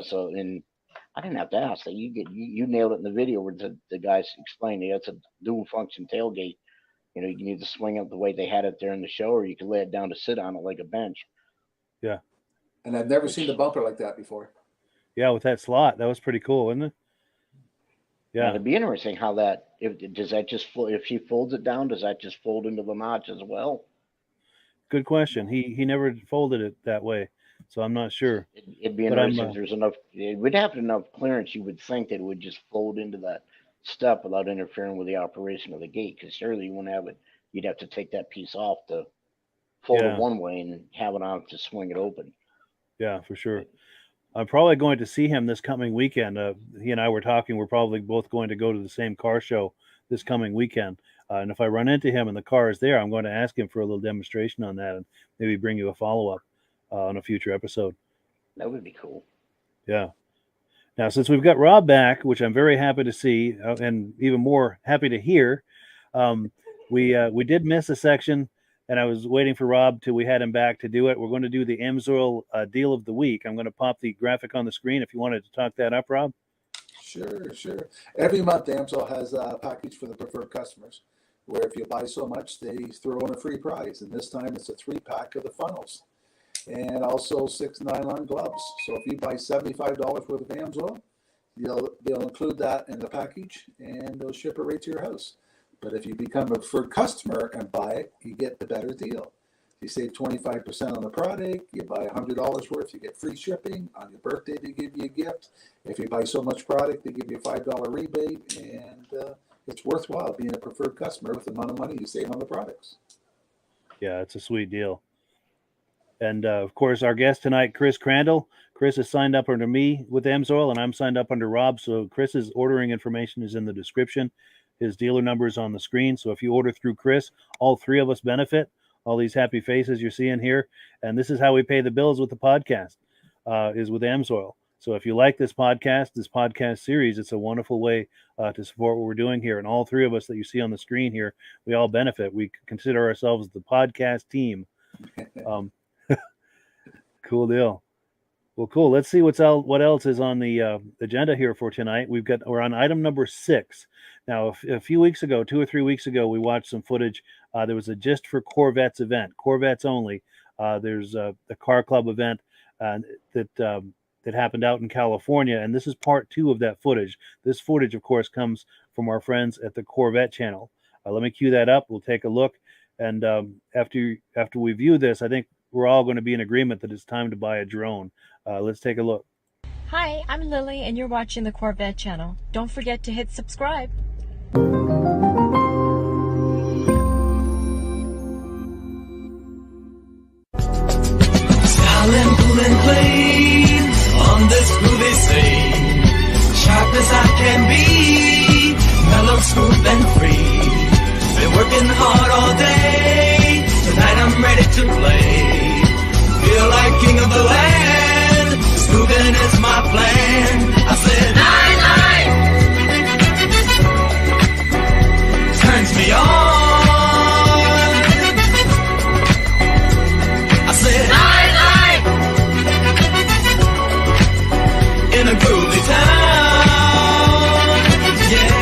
So and I didn't have to ask that. You nailed it in the video where the guys explained it's a dual function tailgate. You can either swing it the way they had it there in the show, or you could lay it down to sit on it like a bench. Yeah. And I've never seen the bumper like that before. Yeah, with that slot. That was pretty cool, isn't it? Now, Yeah. it'd be interesting how that does that just if she folds it down, does that just fold into the notch as well? Good question. He never folded it that way, so I'm not sure. It'd be But I'm, interesting if there's enough. It would have enough clearance. You would think that it would just fold into that step without interfering with the operation of the gate. Because surely you wouldn't have it. You'd have to take that piece off to fold Yeah. it one way and have it on to swing it open. Yeah, for sure. I'm probably going to see him this coming weekend. He and I were talking. We're probably both going to go to the same car show this coming weekend. And if I run into him and the car is there, I'm going to ask him for a little demonstration on that and maybe bring you a follow-up. on a future episode. That would be cool. Yeah. Now, since we've got Rob back, which I'm very happy to see, and even more happy to hear, we did miss a section, and I was waiting for Rob till we had him back to do it. We're going to do the Amsoil deal of the week. I'm going to pop the graphic on the screen if you wanted to talk that up, Rob. Sure. Every month, AMSOIL has a package for the preferred customers, where if you buy so much, they throw in a free prize. And this time, it's a 3-pack of the funnels, and also 6 nylon gloves. So if you buy $75 worth of AMSOIL, they'll include that in the package, and they'll ship it right to your house. But if you become a preferred customer and buy it, you get the better deal. You save 25% on the product. You buy $100 worth, you get free shipping. On your birthday, they give you a gift. If you buy so much product, they give you a $5 rebate, and it's worthwhile being a preferred customer with the amount of money you save on the products. Yeah, it's a sweet deal. And of course, our guest tonight, Chris Crandall. Chris is signed up under me with AMSOIL, and I'm signed up under Rob. So Chris's ordering information is in the description. His dealer number is on the screen. So if you order through Chris, all three of us benefit. All these happy faces you're seeing here. And this is how we pay the bills with the podcast, is with AMSOIL. So if you like this podcast series, it's a wonderful way to support what we're doing here. And all three of us that you see on the screen here, we all benefit. We consider ourselves the podcast team. Cool deal. Well, cool. Let's see what else is on the agenda here for tonight. We're on item number 6. Now, a few weeks ago, 2 or 3 weeks ago, we watched some footage. There was a Just for Corvettes event, Corvettes only. There's the Car Club event that happened out in California, and this is part 2 of that footage. This footage, of course, comes from our friends at the Corvette channel. Let me cue that up. We'll take a look, and after we view this, I think we're all going to be in agreement that it's time to buy a drone. Let's take a look. Hi, I'm Lily, and you're watching the Corvette channel. Don't forget to hit subscribe. Styling cool and clean on this groovy scene. Sharp as I can be, mellow, smooth and free. Been working hard all day. Tonight I'm ready to play. Feel like king of the land. Grooving is my plan. I said, night. Turns me on. I said, night. In a groovy town. Yeah.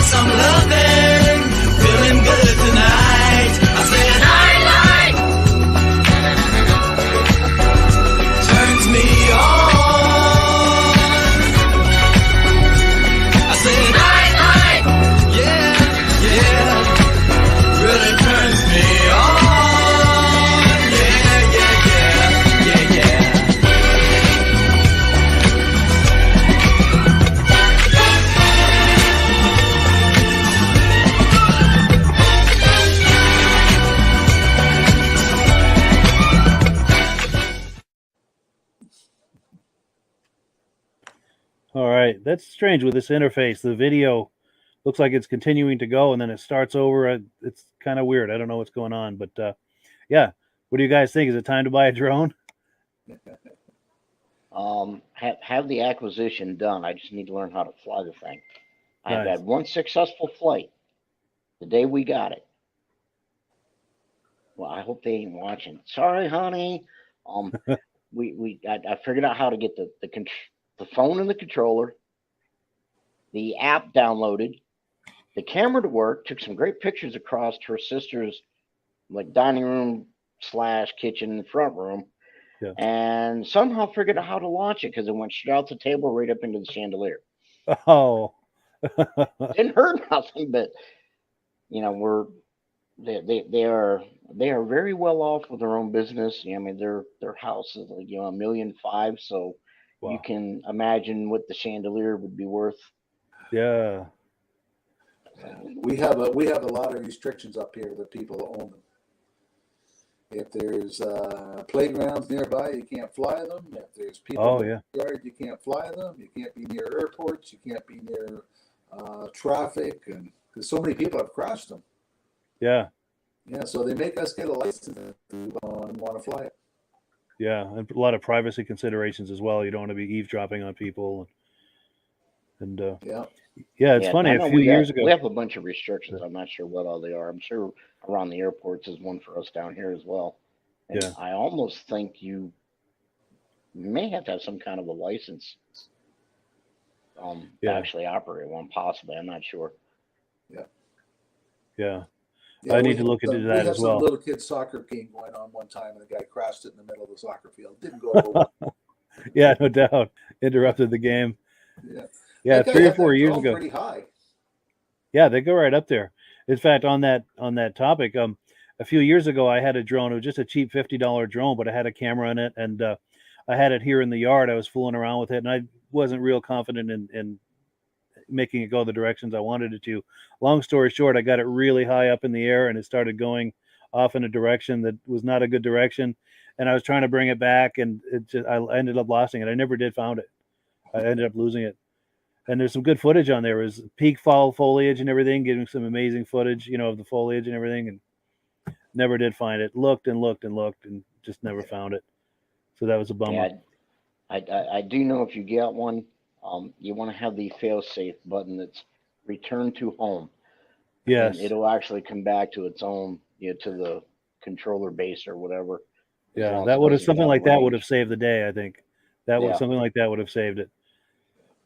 Some loving, feeling good tonight. I said, night, turns me on. I said, night, yeah, really turns me on. Yeah. All right, that's strange with this interface. The video looks like it's continuing to go, and then it starts over. It's kind of weird. I don't know what's going on, but yeah. What do you guys think? Is it time to buy a drone? Have the acquisition done. I just need to learn how to fly the thing. I've Nice. had one successful flight the day we got it. Well, I hope they ain't watching. Sorry, honey. I figured out how to get the phone and the controller, the app downloaded, the camera to work, took some great pictures across to her sister's like dining room / kitchen and front room, Yeah. and somehow figured out how to launch it because it went straight out the table right up into the chandelier. Oh, Didn't hurt nothing, but they are very well off with their own business. I mean, their house is like $1.5 million, so you Wow. can imagine what the chandelier would be worth. Yeah. We have a lot of restrictions up here with people that own them. If there's playgrounds nearby, you can't fly them. If there's people in the yard, you can't fly them. You can't be near airports. You can't be near traffic, and because so many people have crashed them. Yeah. Yeah, so they make us get a license to want to fly it. Yeah, and a lot of privacy considerations as well. You don't want to be eavesdropping on people. And yeah, it's funny. I A know few years ago, we have a bunch of restrictions. I'm not sure what all they are. I'm sure around the airports is one for us down here as well. And yeah, I almost think you may have to have some kind of a license to actually operate one, possibly. I'm not sure. Yeah. I need to look into that as well. We had some little kid soccer game going on one time, and the guy crashed it in the middle of the soccer field. Didn't go over well. Yeah, no doubt. Interrupted the game. Yeah. Yeah, 3 or 4 years ago. Pretty high. Yeah, they go right up there. In fact, on that topic, a few years ago, I had a drone. It was just a cheap $50 drone, but it had a camera in it, and I had it here in the yard. I was fooling around with it, and I wasn't real confident in making it go the directions I wanted it to. Long story short, I got it really high up in the air, and it started going off in a direction that was not a good direction. And I was trying to bring it back, and I ended up losing it. I never did found it. I ended up losing it. And there's some good footage on there. It was peak fall foliage and everything, getting some amazing footage, of the foliage and everything, and never did find it. Looked and looked and looked and just never found it. So that was a bummer. Yeah, I do know if you get one, you want to have the fail-safe button that's return to home. Yes. And it'll actually come back to its own, to the controller base or whatever. Yeah, that would have something like that would have saved the day, I think. Something like that would have saved it.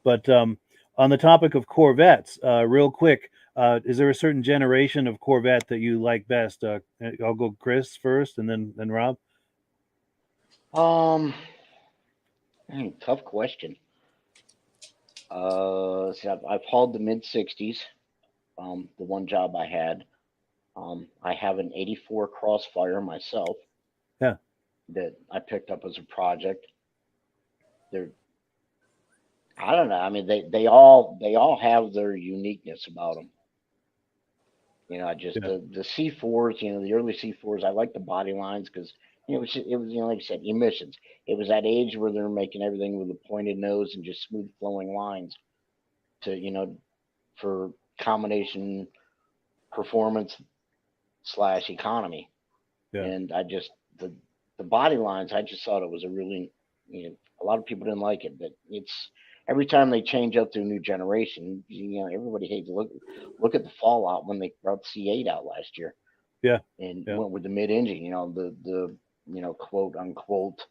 But on the topic of Corvettes, real quick, is there a certain generation of Corvette that you like best? I'll go Chris first, and then Rob. Tough question. See, I've hauled the mid '60s. The one job I had. I have an '84 Crossfire myself. Yeah. That I picked up as a project. I don't know. I mean, they all have their uniqueness about them. I just the C4s. The early C4s. I like the body lines because it was like I said, emissions. It was that age where they're making everything with a pointed nose and just smooth flowing lines to for combination performance / economy. Yeah. And I just the body lines. I just thought it was a really a lot of people didn't like it, but it's every time they change up to a new generation, everybody hates look at the fallout when they brought the C8 out last year. Yeah. And went with the mid engine, the quote unquote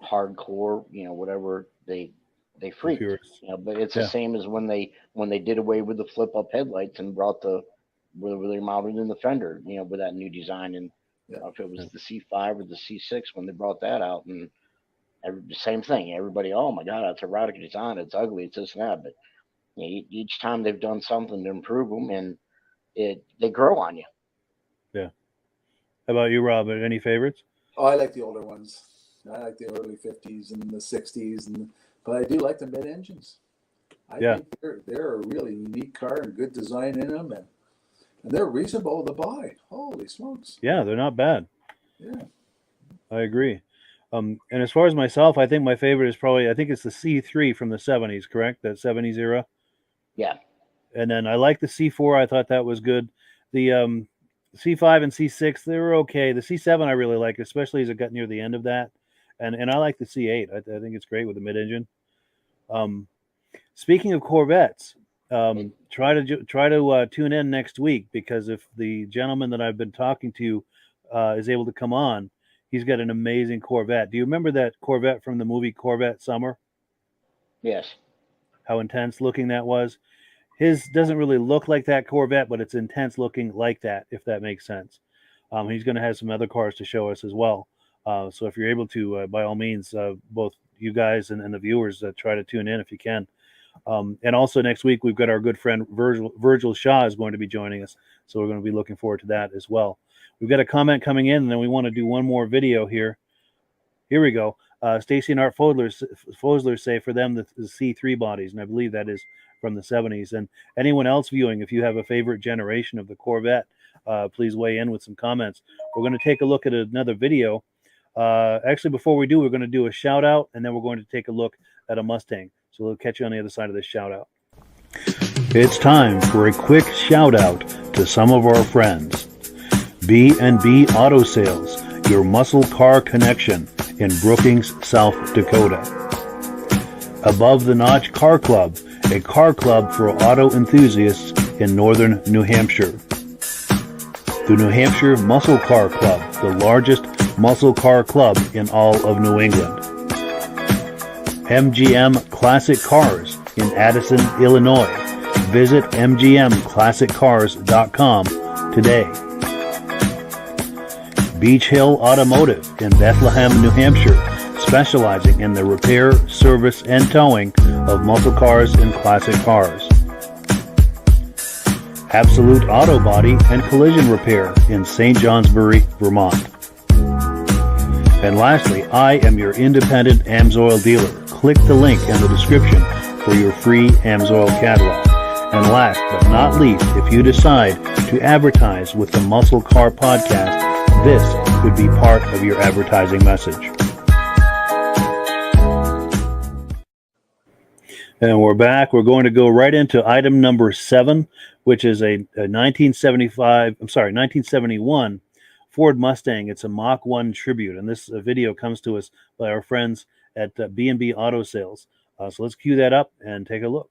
hardcore, whatever they freaked. But it's the same as when they did away with the flip up headlights and brought where they mounted in the fender, with that new design. And if it was the C5 or the C6 when they brought that out, and same thing. Everybody, oh my God, that's a radical design. It's ugly. It's this and that. But each time they've done something to improve them, and they grow on you. Yeah. How about you, Rob? Any favorites? Oh, I like the older ones. I like the early '50s and the '60s, but I do like the mid engines. I think they're a really unique car and good design in them, and they're reasonable to buy. Holy smokes! Yeah, they're not bad. Yeah, I agree. And as far as myself, I think my favorite is probably, I think it's the C3 from the 70s, correct? That 70s era. Yeah. And then I like the C4. I thought that was good. The C5 and C6, they were okay. The C7 I really like, especially as it got near the end of that. And I like the C8. I think it's great with the mid-engine. Speaking of Corvettes, try to tune in next week, because if the gentleman that I've been talking to is able to come on, he's got an amazing Corvette. Do you remember that Corvette from the movie Corvette Summer? Yes. How intense looking that was. His doesn't really look like that Corvette, but it's intense looking like that, if that makes sense. He's going to have some other cars to show us as well. So if you're able to, by all means, both you guys and the viewers, try to tune in if you can. And also next week, we've got our good friend Virgil Shaw is going to be joining us. So we're going to be looking forward to that as well. We've got a comment coming in, and then we want to do one more video here. Here we go. Stacy and Art Fosler say for them the C3 bodies, and I believe that is from the 70s. And anyone else viewing, if you have a favorite generation of the Corvette, please weigh in with some comments. We're going to take a look at another video. Actually, before we do, we're going to do a shout out, and then we're going to take a look at a Mustang. So we'll catch you on the other side of this shout out. It's time for a quick shout out to some of our friends. B&B Auto Sales, your muscle car connection in Brookings, South Dakota. Above the Notch Car Club, a car club for auto enthusiasts in northern New Hampshire. The New Hampshire Muscle Car Club, the largest muscle car club in all of New England. MGM Classic Cars in Addison, Illinois. Visit mgmclassiccars.com today. Beach Hill Automotive in Bethlehem, New Hampshire, specializing in the repair, service, and towing of muscle cars and classic cars. Absolute Auto Body and Collision Repair in St. Johnsbury, Vermont. And lastly, I am your independent AMSOIL dealer. Click the link in the description for your free AMSOIL catalog. And last but not least, if you decide to advertise with the Muscle Car Podcast, this could be part of your advertising message. And we're back. We're going to go right into item number 7, which is a 1971 Ford Mustang. It's a Mach 1 tribute, and this video comes to us by our friends at B&B Auto Sales. So let's cue that up and take a look.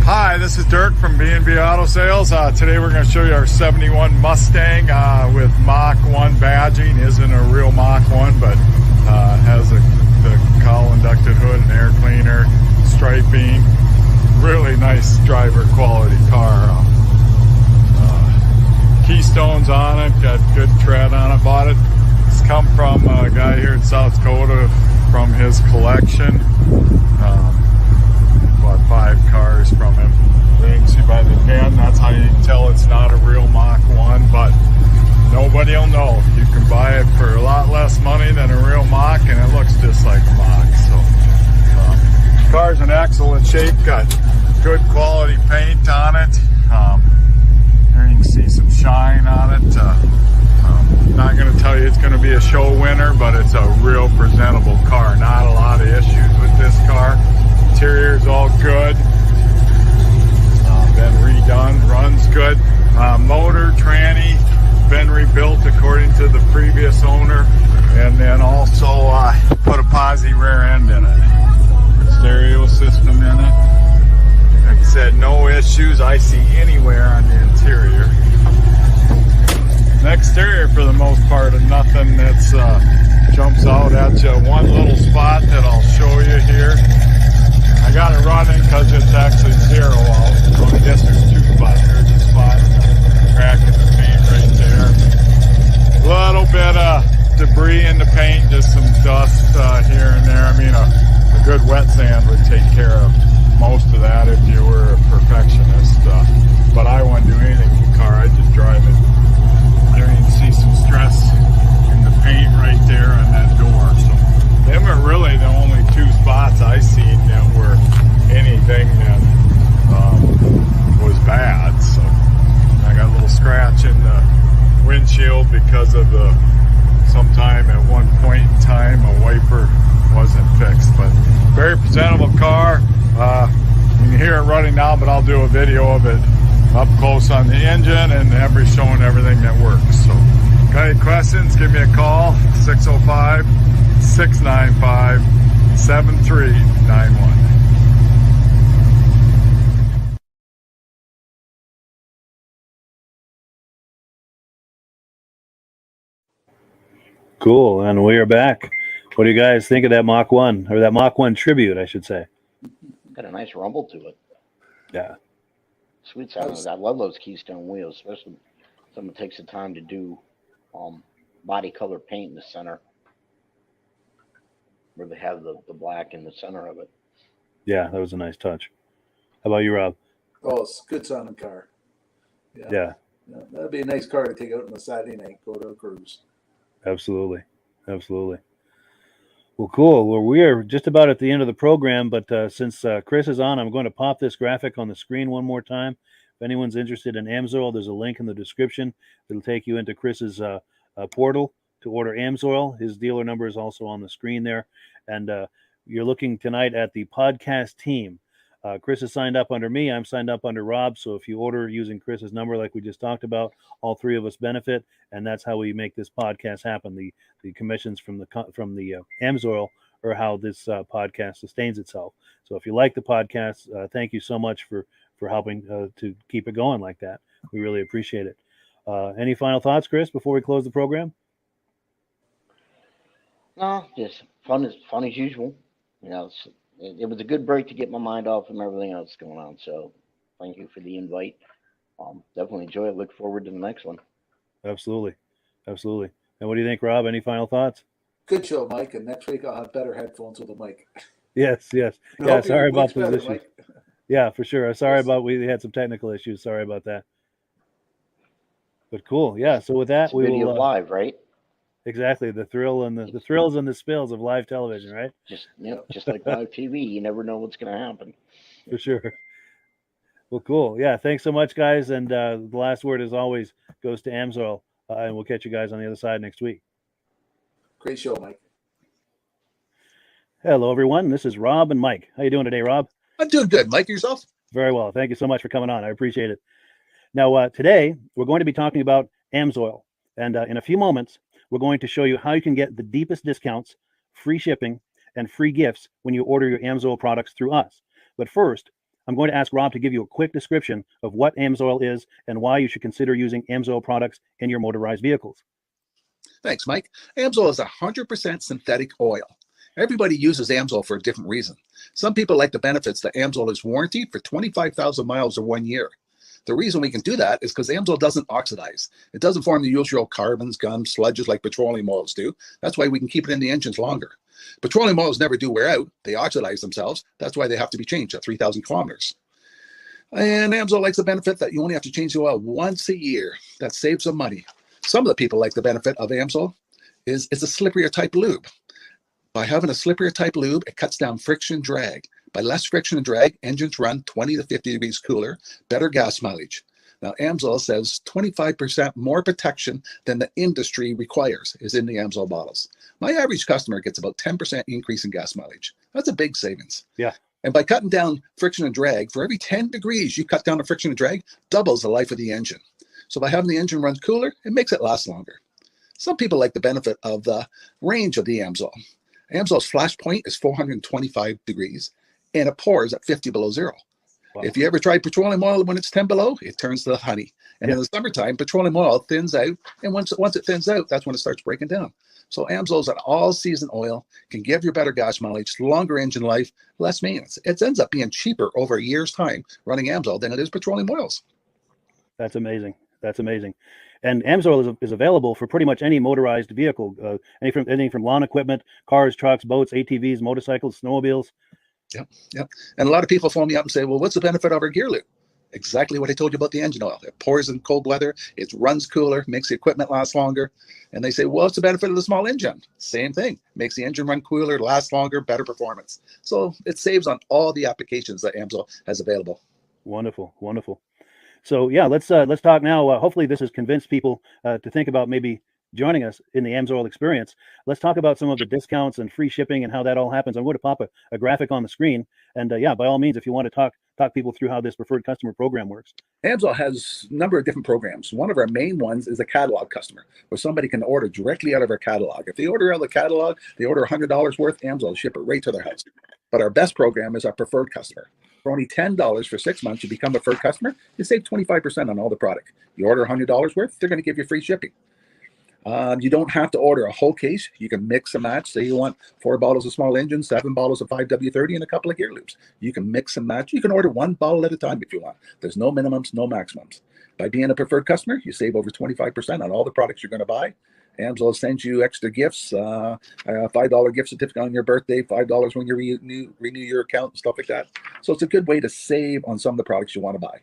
Hi, this is Dirk from B&B Auto Sales. Today we're going to show you our 71 Mustang with Mach 1 badging. Isn't a real Mach 1, but has the cowl inducted hood and air cleaner, striping. Really nice driver quality car. Keystones on it, got good tread on it. Bought it. It's come from a guy here in South Dakota from his collection. Bought 5 cars from him. You can see by the pen, that's how you can tell it's not a real Mach 1, but nobody will know. You can buy it for a lot less money than a real Mach, and it looks just like a Mach. So, car's in excellent shape, got good quality paint on it. There you can see some shine on it. Not going to tell you it's going to be a show winner, but it's a real presentable car. Not a lot of issues with this car. Interior's all good. Been redone, runs good. Motor, tranny, been rebuilt according to the previous owner. And then also put a posi rear end in it. Stereo system in it. Like I said, no issues I see anywhere on the interior. The exterior, for the most part, is nothing that jumps out at you. One little spot that I'll show you here. I got it running because it's actually 0 out. So I guess there's 2 spots. There's a spot, crack in the paint right there. A little bit of debris in the paint, just some dust here and there. I mean, a good wet sand would take care of most of that if you were a perfectionist. But I wouldn't do anything with the car. I just drive it. There you can see some stress in the paint right there on that door. So them are really the only 2 spots I seen that were anything that was bad. So I got a little scratch in the windshield because of sometime at one point in time a wiper wasn't fixed. But very presentable car. You can hear it running now, but I'll do a video of it up close on the engine and showing everything that works. So got any questions, give me a call, 605-695-7391. Cool, and we are back. What do you guys think of that Mach 1, or that Mach 1 tribute, I should say? Got a nice rumble to it. Yeah. Sweet sound. I love those Keystone wheels, especially someone takes the time to do body color paint in the center, where they have the black in the center of it. Yeah, that was a nice touch. How about you, Rob? Oh, it's a good sounding car. Yeah, Yeah, that'd be a nice car to take out on a Saturday night, go to a cruise. absolutely. Absolutely. Well, cool. Well, we are just about at the end of the program, but since Chris is on, I'm going to pop this graphic on the screen one more time. If anyone's interested in Amsoil, there's a link in the description. It'll take you into Chris's portal to order Amsoil. His dealer number is also on the screen there. And you're looking tonight at the podcast team. Chris is signed up under me. I'm signed up under Rob. So if you order using Chris's number, like we just talked about, all three of us benefit, and that's how we make this podcast happen. The commissions from the Amsoil are how this podcast sustains itself. So if you like the podcast, thank you so much for helping to keep it going like that. We really appreciate it. Any final thoughts, Chris, before we close the program? No, just fun as usual. You know, it was a good break to get my mind off from everything else going on. So thank you for the invite. Definitely enjoy it. Look forward to the next one. Absolutely. Absolutely. And what do you think, Rob? Any final thoughts? Good show, Mike. And next week I'll have better headphones with the mic. Yes. Yeah, sorry about those issues. Mike. Yeah, for sure. Sorry about we had some technical issues. Sorry about that. But cool. Yeah. So with that, It's a video live, right? Exactly. The thrill and the thrills and the spills of live television, right? Just like live TV. You never know what's going to happen. For sure. Well, cool. Yeah. Thanks so much, guys. And the last word, as always, goes to Amsoil. And we'll catch you guys on the other side next week. Great show, Mike. Hello, everyone. This is Rob and Mike. How you doing today, Rob? I'm doing good. Mike, yourself? Very well. Thank you so much for coming on. I appreciate it. Now, today, we're going to be talking about Amsoil. And in a few moments, we're going to show you how you can get the deepest discounts, free shipping, and free gifts when you order your Amsoil products through us. But first, I'm going to ask Rob to give you a quick description of what Amsoil is and why you should consider using Amsoil products in your motorized vehicles. Thanks, Mike. Amsoil is 100% synthetic oil. Everybody uses Amsoil for a different reason. Some people like the benefits that Amsoil is warranted for 25,000 miles or 1 year. The reason we can do that is because Amsoil doesn't oxidize. It doesn't form the usual carbons, gums, sludges like petroleum oils do. That's why we can keep it in the engines longer. Petroleum oils never do wear out. They oxidize themselves. That's why they have to be changed at 3,000 kilometers. And Amsoil likes the benefit that you only have to change the oil once a year. That saves some money. Some of the people like the benefit of Amsoil is it's a slipperier type lube. By having a slipperier type lube, it cuts down friction drag. By less friction and drag, engines run 20 to 50 degrees cooler, better gas mileage. Now, Amsoil says 25% more protection than the industry requires is in the Amsoil bottles. My average customer gets about 10% increase in gas mileage. That's a big savings. Yeah. And by cutting down friction and drag, for every 10 degrees you cut down the friction and drag, doubles the life of the engine. So by having the engine run cooler, it makes it last longer. Some people like the benefit of the range of the Amsoil. Amsoil's flash point is 425 degrees, and it pours at 50 below zero. Wow. If you ever tried petroleum oil when it's 10 below, it turns to honey. And in the summertime, petroleum oil thins out, and once it thins out, that's when it starts breaking down. So Amsoil is an all-season oil, can give you better gas mileage, longer engine life, less maintenance. It ends up being cheaper over a year's time running Amsoil than it is petroleum oils. That's amazing. That's amazing. And Amsoil is available for pretty much any motorized vehicle, anything from lawn equipment, cars, trucks, boats, ATVs, motorcycles, snowmobiles. Yep. And a lot of people phone me up and say, well, what's the benefit of our gear lube? Exactly what I told you about the engine oil. It pours in cold weather, it runs cooler, makes the equipment last longer. And they say, well, what's the benefit of the small engine? Same thing. Makes the engine run cooler, last longer, better performance. So it saves on all the applications that Amsoil has available. Wonderful, wonderful. So yeah, let's talk now. Hopefully this has convinced people to think about maybe joining us in the Amsoil experience. Let's talk about some of the discounts and free shipping and how that all happens. I'm going to pop a graphic on the screen. And yeah, by all means, if you want to talk people through how this preferred customer program works. Amsoil has a number of different programs. One of our main ones is a catalog customer, where somebody can order directly out of our catalog. If they order out of the catalog, they order $100 worth, Amsoil will ship it right to their house. But our best program is our preferred customer. For only $10 for 6 months, you become a preferred customer, you save 25% on all the product. You order $100 worth, they're going to give you free shipping. You don't have to order a whole case. You can mix and match. Say you want 4 bottles of small engine, 7 bottles of 5W30, and a couple of gear loops. You can mix and match. You can order 1 bottle at a time if you want. There's no minimums, no maximums. By being a preferred customer, you save over 25% on all the products you're going to buy. Amsoil sends you extra gifts, $5 gift certificate on your birthday, $5 when you renew your account and stuff like that. So it's a good way to save on some of the products you want to buy.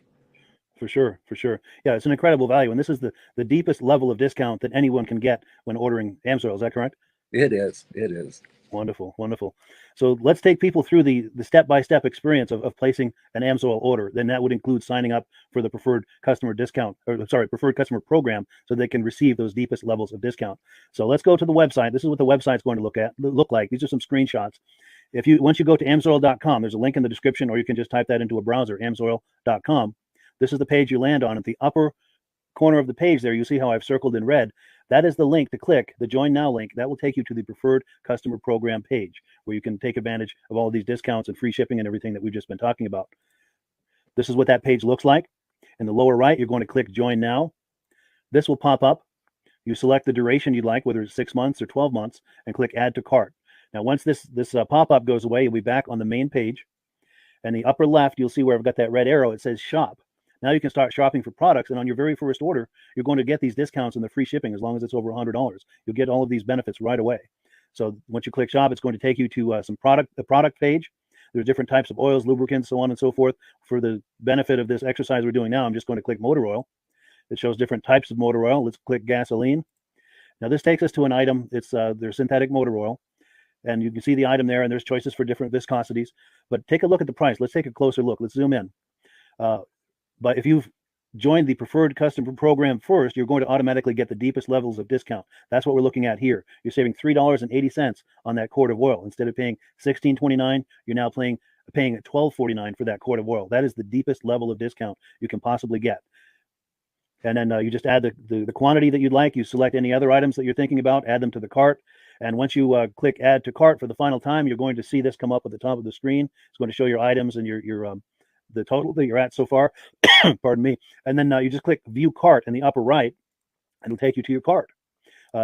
For sure, for sure. Yeah, it's an incredible value, and this is the deepest level of discount that anyone can get when ordering Amsoil. Is that correct? It is. It is. Wonderful, wonderful. So let's take people through the step-by-step experience of placing an Amsoil order. Then that would include signing up for the preferred customer discount, or sorry, preferred customer program, so they can receive those deepest levels of discount. So let's go to the website. This is what the website's going to look like. These are some screenshots. Once you go to amsoil.com, there's a link in the description, or you can just type that into a browser, amsoil.com. This is the page you land on. At the upper corner of the page there, you see how I've circled in red. That is the link to click, the Join Now link. That will take you to the Preferred Customer Program page, where you can take advantage of all of these discounts and free shipping and everything that we've just been talking about. This is what that page looks like. In the lower right, you're going to click Join Now. This will pop up. You select the duration you'd like, whether it's 6 months or 12 months, and click Add to Cart. Now, once this pop-up goes away, you'll be back on the main page. And the upper left, you'll see where I've got that red arrow. It says Shop. Now you can start shopping for products, and on your very first order, you're going to get these discounts and the free shipping as long as it's over $100. You'll get all of these benefits right away. So once you click Shop, it's going to take you to the product page. There's different types of oils, lubricants, so on and so forth. For the benefit of this exercise we're doing now, I'm just going to click motor oil. It shows different types of motor oil. Let's click gasoline. Now this takes us to an item. It's their synthetic motor oil. And you can see the item there, and there's choices for different viscosities. But take a look at the price. Let's take a closer look. Let's zoom in. But if you've joined the preferred customer program first, you're going to automatically get the deepest levels of discount. That's what we're looking at here. You're saving $3.80 on that quart of oil. Instead of paying $16.29, you're now paying $12.49 for that quart of oil. That is the deepest level of discount you can possibly get. And then you just add the quantity that you'd like. You select any other items that you're thinking about, add them to the cart. And once you click Add to Cart for the final time, you're going to see this come up at the top of the screen. It's going to show your items and your the total that you're at so far. Pardon me. And then you just click View Cart in the upper right, and it'll take you to your cart.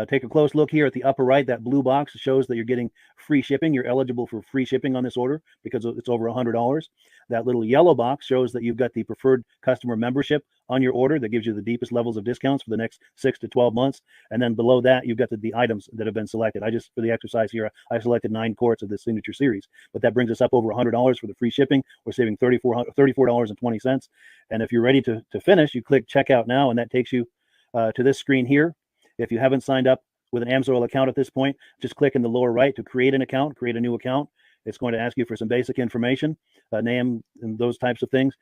Take a close look here at the upper right. That blue box shows that you're getting free shipping. You're eligible for free shipping on this order because it's over $100. That little yellow box shows that you've got the preferred customer membership on your order that gives you the deepest levels of discounts for the next 6 to 12 months. And then below that, you've got the items that have been selected. For the exercise here, I selected 9 quarts of the Signature Series, but that brings us up over $100 for the free shipping. We're saving $34.20. And if you're ready to finish, you click Checkout Now, and that takes you to this screen here. If you haven't signed up with an Amsoil account at this point, just click in the lower right to create an account, create a new account. It's going to ask you for some basic information, name and those types of things.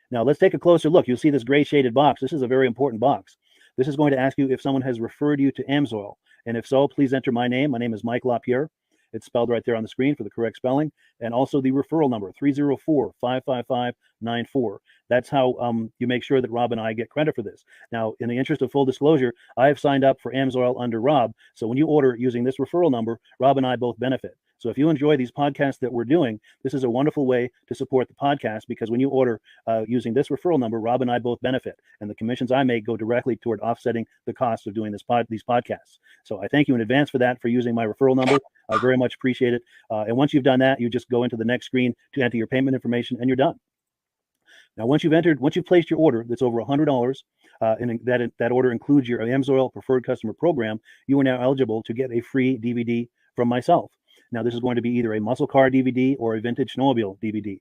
Now let's take a closer look. You'll see this gray shaded box. This is a very important box. This is going to ask you if someone has referred you to Amsoil. And if so, please enter my name. My name is Mike LaPierre. It's spelled right there on the screen for the correct spelling. And also the referral number, 304-555-94. That's how you make sure that Rob and I get credit for this. Now, in the interest of full disclosure, I have signed up for Amsoil under Rob. So when you order using this referral number, Rob and I both benefit. So if you enjoy these podcasts that we're doing, this is a wonderful way to support the podcast, because when you order using this referral number, Rob and I both benefit. And the commissions I make go directly toward offsetting the cost of doing these podcasts. So I thank you in advance for that, for using my referral number. I very much appreciate it. And once you've done that, you just go into the next screen to enter your payment information, and you're done. Now, once you've placed your order that's over $100, and that order includes your Amsoil Preferred Customer Program, you are now eligible to get a free DVD from myself. Now, this is going to be either a muscle car DVD or a vintage snowmobile DVD.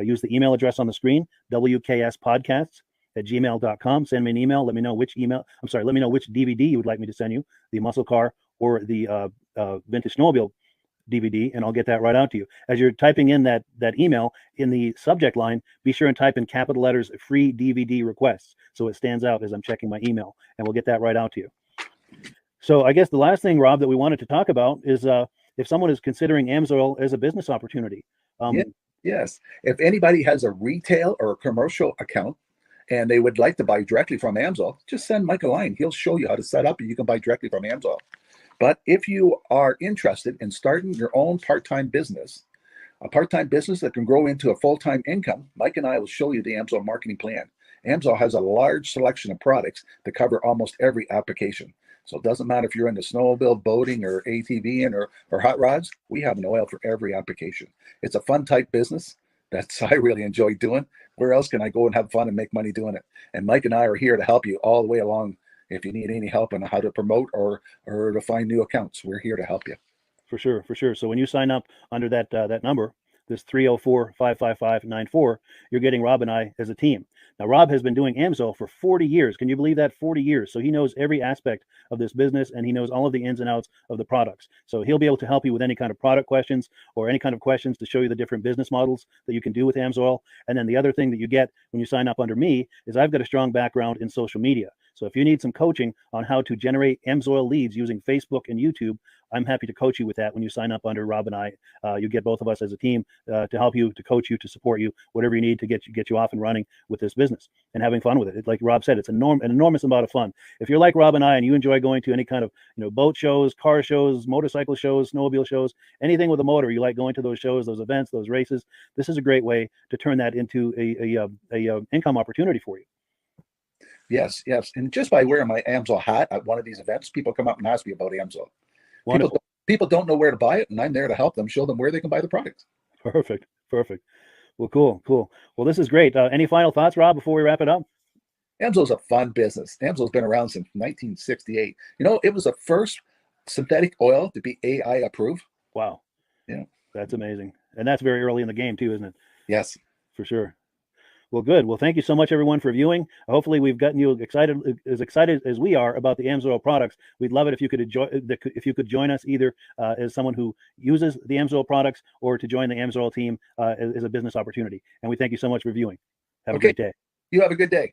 Use the email address on the screen, wkspodcasts@gmail.com. Send me an email. Let me know which DVD you would like me to send you, the muscle car or the vintage snowmobile DVD, and I'll get that right out to you. As you're typing in that email, in the subject line, be sure and type in capital letters, free DVD requests, so it stands out as I'm checking my email, and we'll get that right out to you. So I guess the last thing, Rob, that we wanted to talk about is if someone is considering Amsoil as a business opportunity. Yes. If anybody has a retail or a commercial account and they would like to buy directly from Amsoil, just send Mike a line. He'll show you how to set up, and you can buy directly from Amsoil. But if you are interested in starting your own part-time business, a part-time business that can grow into a full-time income, Mike and I will show you the Amsoil marketing plan. Amsoil has a large selection of products that cover almost every application. So it doesn't matter if you're into snowmobile, boating, or ATVing, or hot rods. We have an oil for every application. It's a fun type business. I really enjoy doing. Where else can I go and have fun and make money doing it? And Mike and I are here to help you all the way along If you need any help on how to promote or to find new accounts, we're here to help you. For sure, for sure. So when you sign up under that number, this 304-555-94, you're getting Rob and I as a team. Now, Rob has been doing AMSOIL for 40 years. Can you believe that? 40 years. So he knows every aspect of this business, and he knows all of the ins and outs of the products. So he'll be able to help you with any kind of product questions or any kind of questions to show you the different business models that you can do with AMSOIL. And then the other thing that you get when you sign up under me is I've got a strong background in social media. So if you need some coaching on how to generate AMSOIL leads using Facebook and YouTube, I'm happy to coach you with that when you sign up under Rob and I. You get both of us as a team to help you, to coach you, to support you, whatever you need to get you off and running with this business and having fun with it. Like Rob said, it's an enormous amount of fun. If you're like Rob and I and you enjoy going to any kind of boat shows, car shows, motorcycle shows, snowmobile shows, anything with a motor, you like going to those shows, those events, those races, this is a great way to turn that into a income opportunity for you. Yes, yes. And just by wearing my AMSOIL hat at one of these events, people come up and ask me about AMSOIL. People don't know where to buy it, and I'm there to help them, show them where they can buy the product. Perfect. Well, cool. Well, this is great. Any final thoughts, Rob, before we wrap it up? AMSOIL's a fun business. AMSOIL's been around since 1968. It was the first synthetic oil to be AI approved. Wow. Yeah. That's amazing. And that's very early in the game too, isn't it? Yes. For sure. Well, good. Well, thank you so much, everyone, for viewing. Hopefully, we've gotten you excited as we are about the AMSOIL products. We'd love it if you could join us either as someone who uses the AMSOIL products or to join the AMSOIL team as a business opportunity. And we thank you so much for viewing. Have a great day. You have a good day.